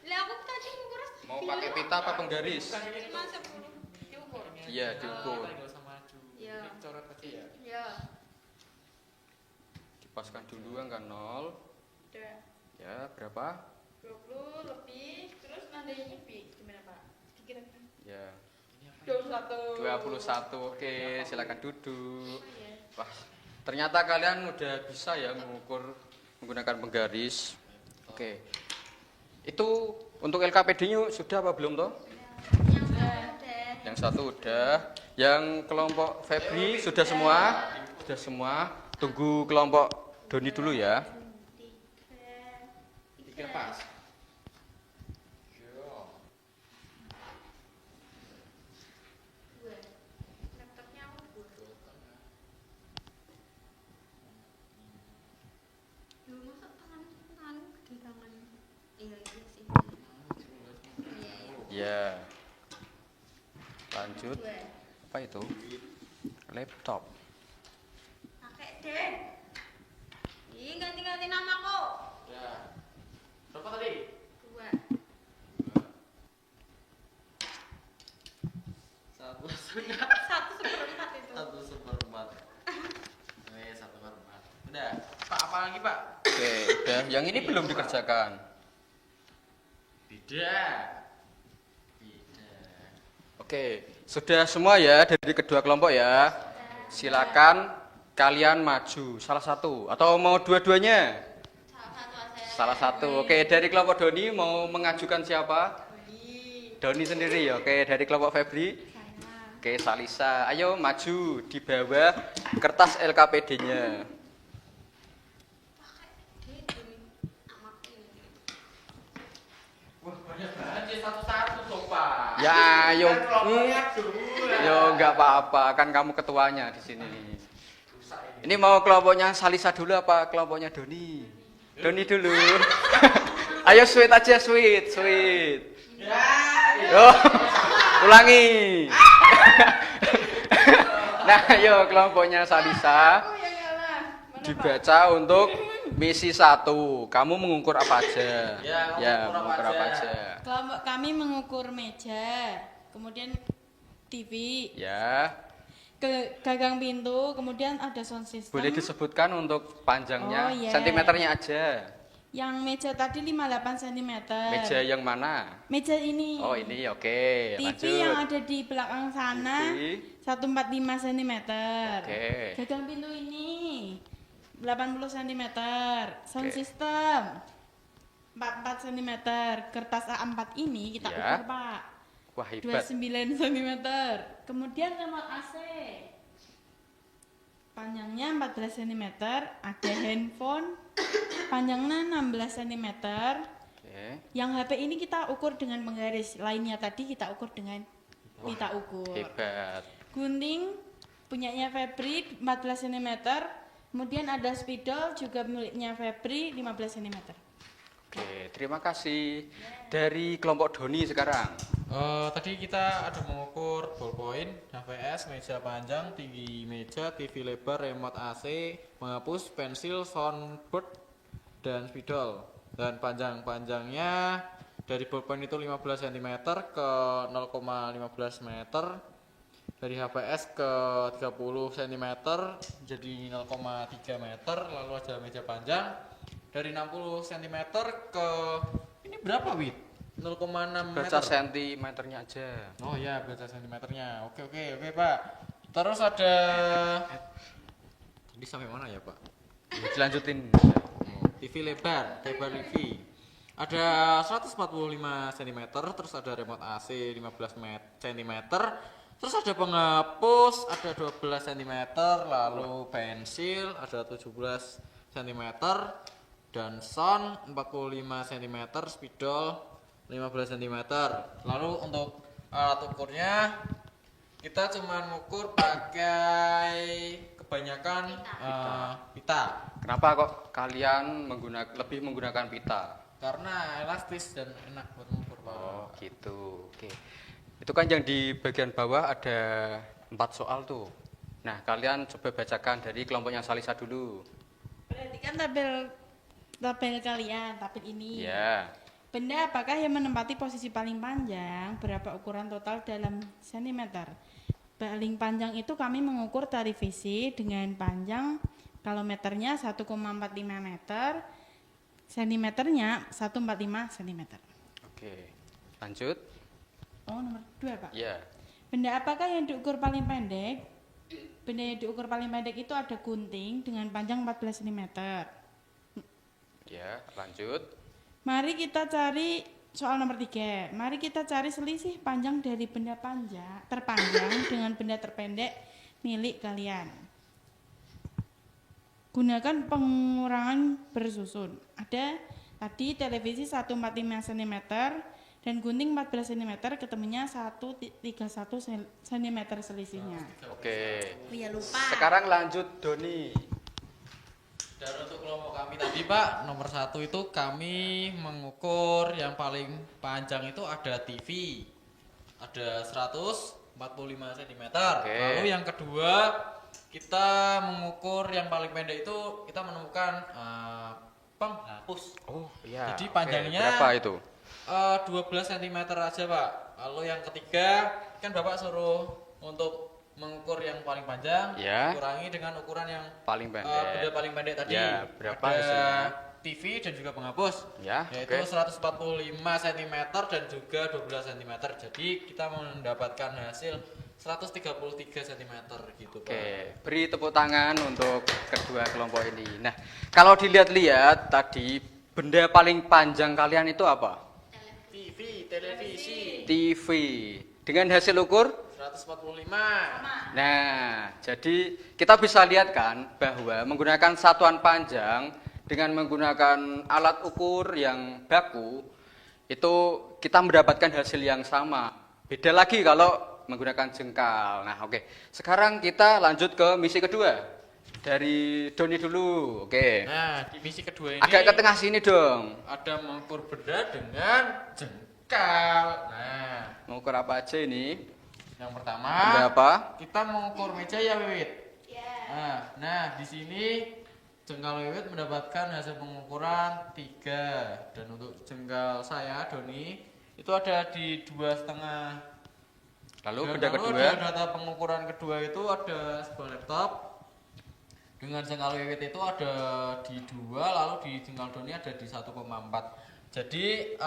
Lah aku tadi ngukur Mau pakai pita apa penggaris? 5 10 diukur. Iya, diukur. Enggak usah maju. Iya. Ini coret aja ya. Ya. Dipaskan dulu angka 0. Udah. Ya, berapa? 20 lebih, terus nandainya B. Gimana Pak? Dikira kan? Ya, 21. 21. Oke, silakan duduk. Oh, iya. Wah, ternyata kalian udah bisa ya mengukur menggunakan penggaris. Oke. Itu untuk LKPD-nya sudah apa belum toh? Yang udah. Yang satu udah. Yang kelompok Febri sudah semua? Sudah semua. Tunggu kelompok Doni dulu ya. 3 pas. Yo. Dua. Laptopnya aku ukur. Lu masa tangan gede tangan. Iya sih. Iya. Ya. Lanjut. Dua. Apa itu? Laptop. Pakai deh. Ih, ganti-ganti nama kok. Ya. Berapa tadi? Dua. Satu Satu seperempat itu. 1/4. Eh, 1/4. Udah. Pak, apa lagi, Pak? Oke, udah. Yang ini belum dikerjakan. Tidak. Oke, sudah semua ya dari kedua kelompok ya. Silakan kalian maju salah satu atau mau dua-duanya? Salah satu aja. Salah satu. Oke, dari kelompok Doni mau mengajukan siapa? Doni sendiri. Oke, dari kelompok Febri. Saya. Oke, Salisa. Ayo maju di bawah kertas LKPD-nya. Pakai deh demi amat ini. Wah, banyak banget ya, satu-satu dong, Pak. Ya, ayo. Kan kelompoknya dua. Yo, nggak apa-apa, kan kamu ketuanya di sini. Rusak ini. Ini mau kelompoknya Salisa dulu apa kelompoknya Doni? Doni dulu. Ayo sweet aja, sweet. Ya. Yo, ulangi. Nah, ayo kelompoknya Salisa Oh, yang ngalah. Mana Pak? dibaca untuk misi 1. Kamu mengukur apa aja? Ya, mengukur apa aja? Kelompok kami mengukur meja, kemudian TV, Ya, gagang pintu, kemudian ada sound system. boleh disebutkan untuk panjangnya, Oh, iya. sentimeternya aja. Yang meja tadi 58 cm. Meja yang mana? Meja ini. Oh, ini oke. TV Lanjut. yang ada di belakang sana TV. 145 cm. Oke. Gagang pintu ini 80 cm. Sound Oke. system 44 cm. Kertas A4 ini kita Ya. ukur, Pak. Wah, hebat. 29 cm. Kemudian remote AC. Panjangnya 14 cm, ada handphone panjangnya 16 cm. Oke. Yang HP ini kita ukur dengan penggaris, lainnya tadi kita ukur dengan pita ukur. Hebat. Gunting punyanya Febri 14 cm. Kemudian ada spidol juga miliknya Febri 15 cm. Oke, terima kasih. Dari kelompok Doni sekarang. Tadi kita ada mengukur ballpoint, HVS, meja panjang, tinggi meja, TV lebar, remote AC, menghapus, pensil, soundboard, dan spidol. Dan panjangnya dari ballpoint itu 15 cm ke 0,15 meter. Dari HVS ke 30 cm jadi 0,3 meter. Lalu ada meja panjang dari 60 cm ke ini berapa, Wit? 0,6 meter. Baca sentimeternya aja. Oh ya, baca sentimeternya. Oke, Pak. Terus ada tadi sampai mana ya, Pak? Dilanjutin. TV lebar TV. Ada 145 cm, terus ada remote AC 15 cm, Terus ada penghapus ada 12 cm, lalu pensil ada 17 cm, dan son 45 cm, spidol 15 cm. Lalu untuk alat ukurnya kita cuma ngukur pakai kebanyakan pita. Kenapa kok kalian lebih menggunakan pita? Karena elastis dan enak buat mengukur, Pak. Oh gitu, oke. Itu kan yang di bagian bawah ada 4 soal tuh. Nah kalian coba bacakan dari kelompoknya Salisa dulu. Perhatikan tabel kalian, tabel ini. Ya. Benda apakah yang menempati posisi paling panjang? Berapa ukuran total dalam sentimeter? Paling panjang itu kami mengukur televisi dengan panjang, kalau meternya 1,45 meter, sentimeternya 145 cm. Oke, lanjut. Oh, nomor 2, Pak. Ya. Benda apakah yang diukur paling pendek? Benda yang diukur paling pendek itu ada gunting dengan panjang 14 cm. Ya, lanjut. Mari kita cari soal nomor 3. Mari kita cari selisih panjang dari benda terpanjang dengan benda terpendek milik kalian. Gunakan pengurangan bersusun. Ada tadi televisi 145 cm dan gunting 14 cm, ketemunya 131 cm selisihnya. Oke. Iya, lupa. Sekarang lanjut Doni. Dan untuk kelompok kami tadi, Pak, nomor 1 itu kami mengukur yang paling panjang itu ada TV, ada 145 cm. Oke. Lalu yang kedua kita mengukur yang paling pendek itu kita menemukan penghapus. Oh iya. Jadi Oke, panjangnya berapa itu? 12 cm aja, Pak. Lalu yang ketiga kan Bapak suruh untuk mengukur yang paling panjang, Ya. kurangi dengan ukuran yang Paling pendek. benda paling pendek tadi. Ya, berapa ada hasilnya? TV dan juga penghapus. Ya, Yaitu oke. 145 cm dan juga 12 cm. Jadi kita mendapatkan hasil 133 cm gitu, Pak. Oke, beri tepuk tangan untuk kedua kelompok ini. Nah, kalau dilihat-lihat tadi benda paling panjang kalian itu apa? TV, televisi. TV. Dengan hasil ukur? 145. Nah, jadi kita bisa lihat kan bahwa menggunakan satuan panjang dengan menggunakan alat ukur yang baku itu kita mendapatkan hasil yang sama. Beda lagi kalau menggunakan jengkal. Nah, oke. Sekarang kita lanjut ke misi kedua. Dari Doni dulu. Oke. Nah, di misi kedua ini Agak ke tengah sini dong. ada mengukur benda dengan jengkal. Nah, Mengukur apa aja ini? yang pertama Benda apa? kita mengukur meja ya, Wiwit. Nah, di sini jengkal Wiwit mendapatkan hasil pengukuran 3, dan untuk jengkal saya Doni itu ada di 2,5. Lalu Dan benda lalu kedua? ada data pengukuran kedua itu ada sebuah laptop dengan jengkal Wiwit itu ada di 2, lalu di jengkal Doni ada di 1,4. Jadi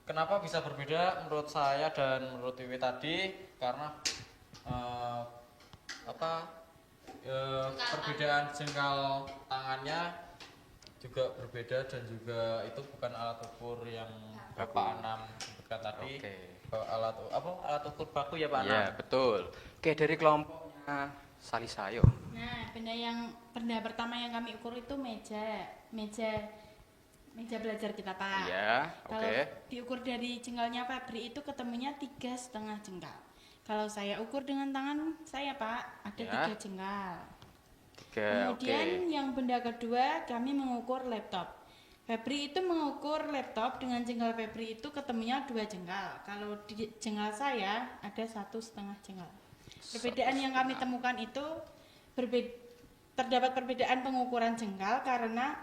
kenapa bisa berbeda menurut saya dan menurut Wiwit tadi? Karena perbedaan jengkal tangannya juga berbeda, dan juga itu bukan alat ukur yang Bapak Anam sebutkan tadi. Oke. Alat ukur baku ya, Pak Anam? Iya, betul. Oke, dari kelompoknya Salisa, ayo. Nah, benda pertama yang kami ukur itu meja belajar kita, Pak. Iya, Kalau oke. diukur dari jengkalnya Febri itu ketemunya 3,5 jengkal. Kalau saya ukur dengan tangan saya, Pak, ada Ya. 3 jengkal. Oke. Kemudian yang benda kedua kami mengukur laptop. Febri itu mengukur laptop dengan jengkal Febri itu ketemunya 2 jengkal. Kalau di jengkal saya ada 1,5 jengkal. Perbedaan yang kami temukan itu terdapat perbedaan pengukuran jengkal karena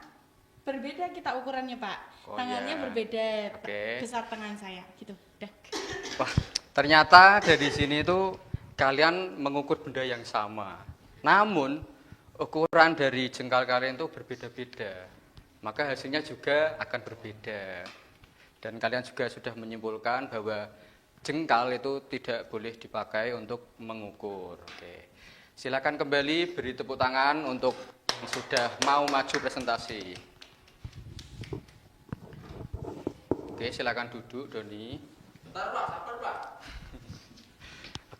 berbeda kita ukurannya, Pak. Oh, Tangannya ya. berbeda, Oke. besar tangan saya, gitu. Udah. Wah, ternyata dari sini itu kalian mengukur benda yang sama. Namun ukuran dari jengkal kalian itu berbeda-beda. Maka hasilnya juga akan berbeda. Dan kalian juga sudah menyimpulkan bahwa jengkal itu tidak boleh dipakai untuk mengukur. Oke. Silakan kembali beri tepuk tangan untuk yang sudah mau maju presentasi. Oke, silakan duduk, Doni. Bentar, Pak, sabar, Pak.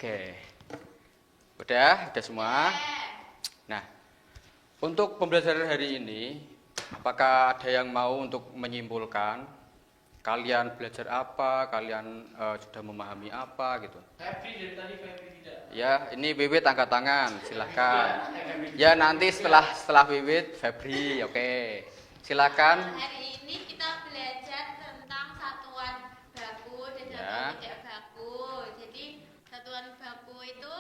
Oke. Udah semua. Nah, untuk pembelajaran hari ini, apakah ada yang mau untuk menyimpulkan? Kalian belajar apa? Kalian sudah memahami apa gitu? Febri dari tadi Febri tidak. Ya, ini Wiwit angkat tangan, silahkan. Ya, nanti setelah Wiwit, Febri, oke. Silakan. Hari ini kita belajar tentang satuan baku dan Ya. satuan tidak baku. Jadi satuan baku itu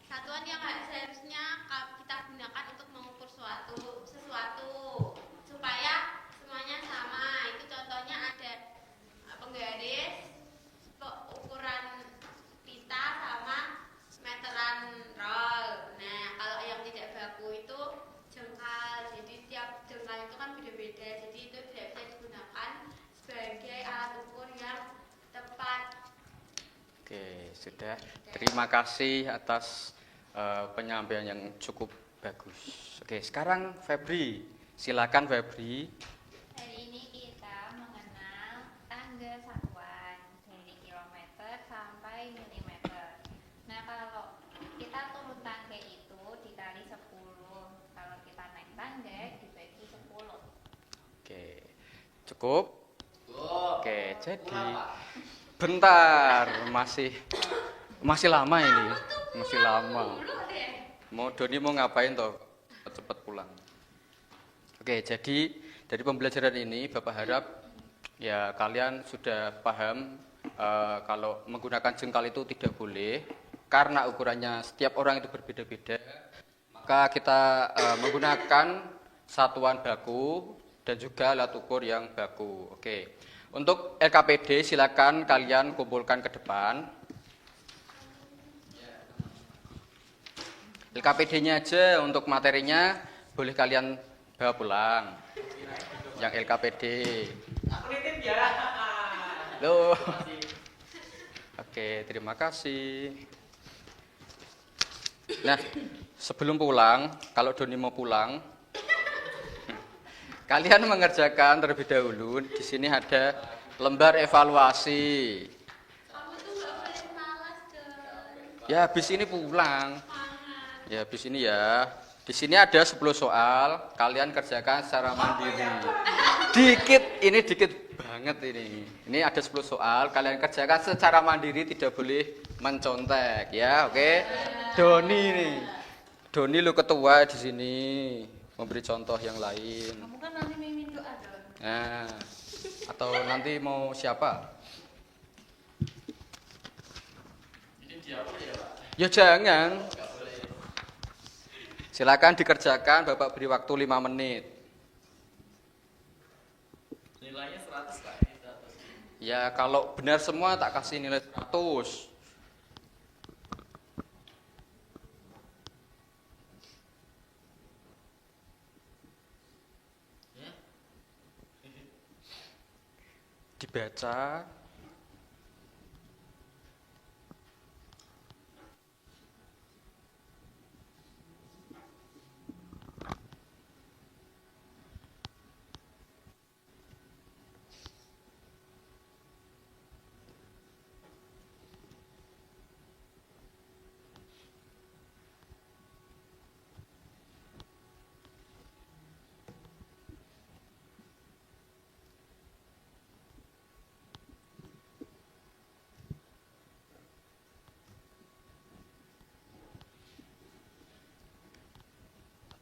satuan yang seharusnya kita gunakan untuk mengukur sesuatu supaya semuanya sama. Itu contohnya ada penggaris, ukuran pita sama meteran roll. Nah, kalau yang tidak baku itu jengkal. Jadi tiap jengkal itu kan beda-beda. Jadi itu tidak bisa digunakan sebagai alat ukur yang tepat. Oke, sudah. Terima kasih atas penyampaian yang cukup bagus. Oke, sekarang Febri. Silakan Febri. Hari ini kita mengenal tangga satuan dari kilometer sampai milimeter. Nah, kalau kita turun tangga itu dikali 10. Kalau kita naik tangga dibagi 10. Oke. Cukup? Oke, jadi bentar, masih lama ini. Masih lama. Doni mau ngapain toh? Cepat pulang. Oke, jadi dari pembelajaran ini Bapak harap ya kalian sudah paham kalau menggunakan jengkal itu tidak boleh karena ukurannya setiap orang itu berbeda-beda. Maka kita menggunakan satuan baku dan juga alat ukur yang baku. Oke. Untuk LKPD silakan kalian kumpulkan ke depan. LKPD-nya aja, untuk materinya boleh kalian bawa pulang. Yang LKPD. Aku nitip ya. Loh. Oke, terima kasih. Nah, sebelum pulang, kalau Doni mau pulang, kalian mengerjakan terlebih dahulu. Di sini ada lembar evaluasi. Kamu tuh gak boleh malas dong. Ya, habis ini pulang. Ya, habis ini ya. Di sini ada 10 soal, kalian kerjakan secara mandiri. Dikit banget ini. Ini ada 10 soal, kalian kerjakan secara mandiri, tidak boleh mencontek ya, oke? Doni nih. Doni lu ketua di sini, memberi contoh yang lain. Kamu kan nanti mimin doa dong. Nah, atau nanti mau siapa? Ini dia apa ya, Pak? Ya jangan. Silakan dikerjakan, Bapak beri waktu 5 menit. Nilainya 100 Pak, ini 100. Ya kalau benar semua tak kasih nilai 100. Dibaca.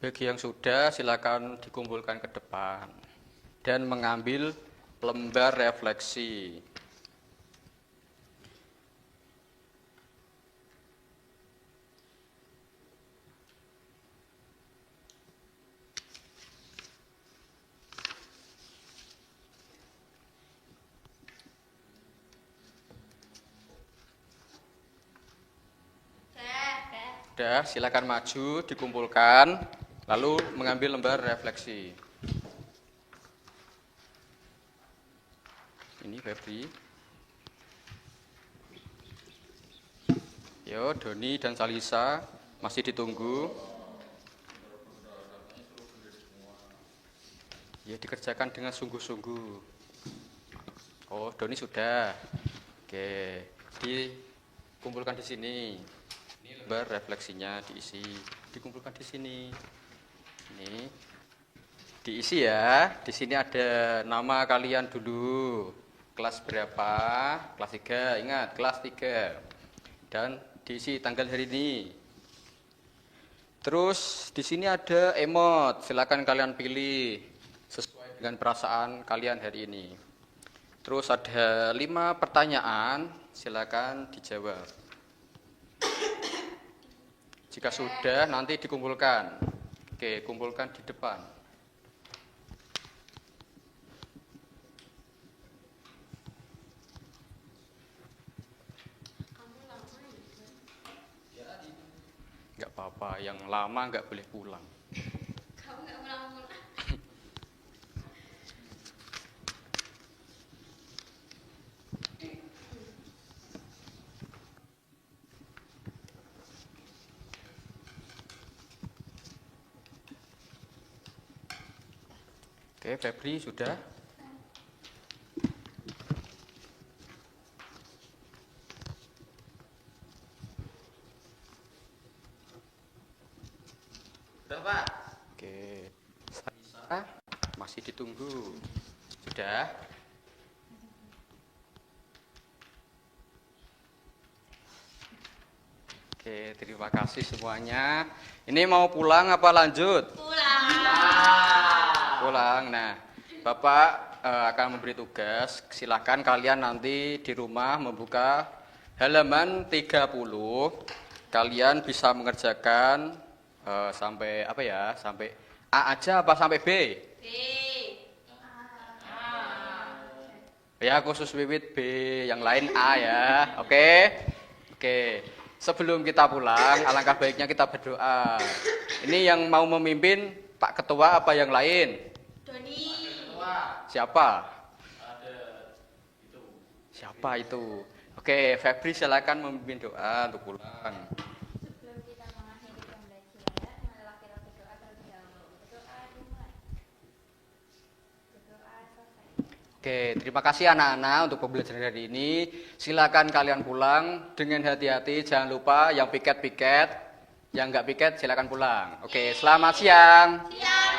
Bagi yang sudah, silakan dikumpulkan ke depan dan mengambil lembar refleksi. Sudah, silakan maju, dikumpulkan, lalu mengambil lembar refleksi. Ini Febri. Yo, Doni dan Salisa masih ditunggu. Ya, dikerjakan dengan sungguh-sungguh. Oh, Doni sudah. Oke, kumpulkan di sini. Ini lembar refleksinya diisi, dikumpulkan di sini. Ini diisi ya. Di sini ada nama kalian dulu. Kelas berapa? Kelas 3. Ingat, kelas 3. Dan diisi tanggal hari ini. Terus di sini ada emot. Silakan kalian pilih sesuai dengan perasaan kalian hari ini. Terus ada 5 pertanyaan, silakan dijawab. Jika sudah, nanti dikumpulkan. Oke, kumpulkan di depan. Enggak apa-apa, yang lama enggak boleh pulang. Kamu nggak pulang-pulang. Oke, Febri sudah. Sudah Pak. Oke, Salisa masih ditunggu. Sudah. Oke, terima kasih semuanya. Ini mau pulang apa lanjut? Pulang. Nah, Bapak akan memberi tugas. Silakan kalian nanti di rumah membuka halaman 30. Kalian bisa mengerjakan sampai apa ya? Sampai A aja apa sampai B? Ya, khusus Wiwit B, yang lain A ya. Oke. Oke. Sebelum kita pulang, alangkah baiknya kita berdoa. Ini yang mau memimpin Pak Ketua apa yang lain? Doni. Siapa? Ada itu. Siapa itu? Oke, Febri silakan memimpin doa untuk pulang. Sebelum kita mengakhiri pembelajaran, marilah kita berdoa terlebih dahulu. Berdoa dimulai. Berdoa selesai. Oke, terima kasih anak-anak untuk pembelajaran hari ini. Silakan kalian pulang dengan hati-hati. Jangan lupa yang piket-piket, yang nggak piket silakan pulang. Oke, selamat siang. Siap.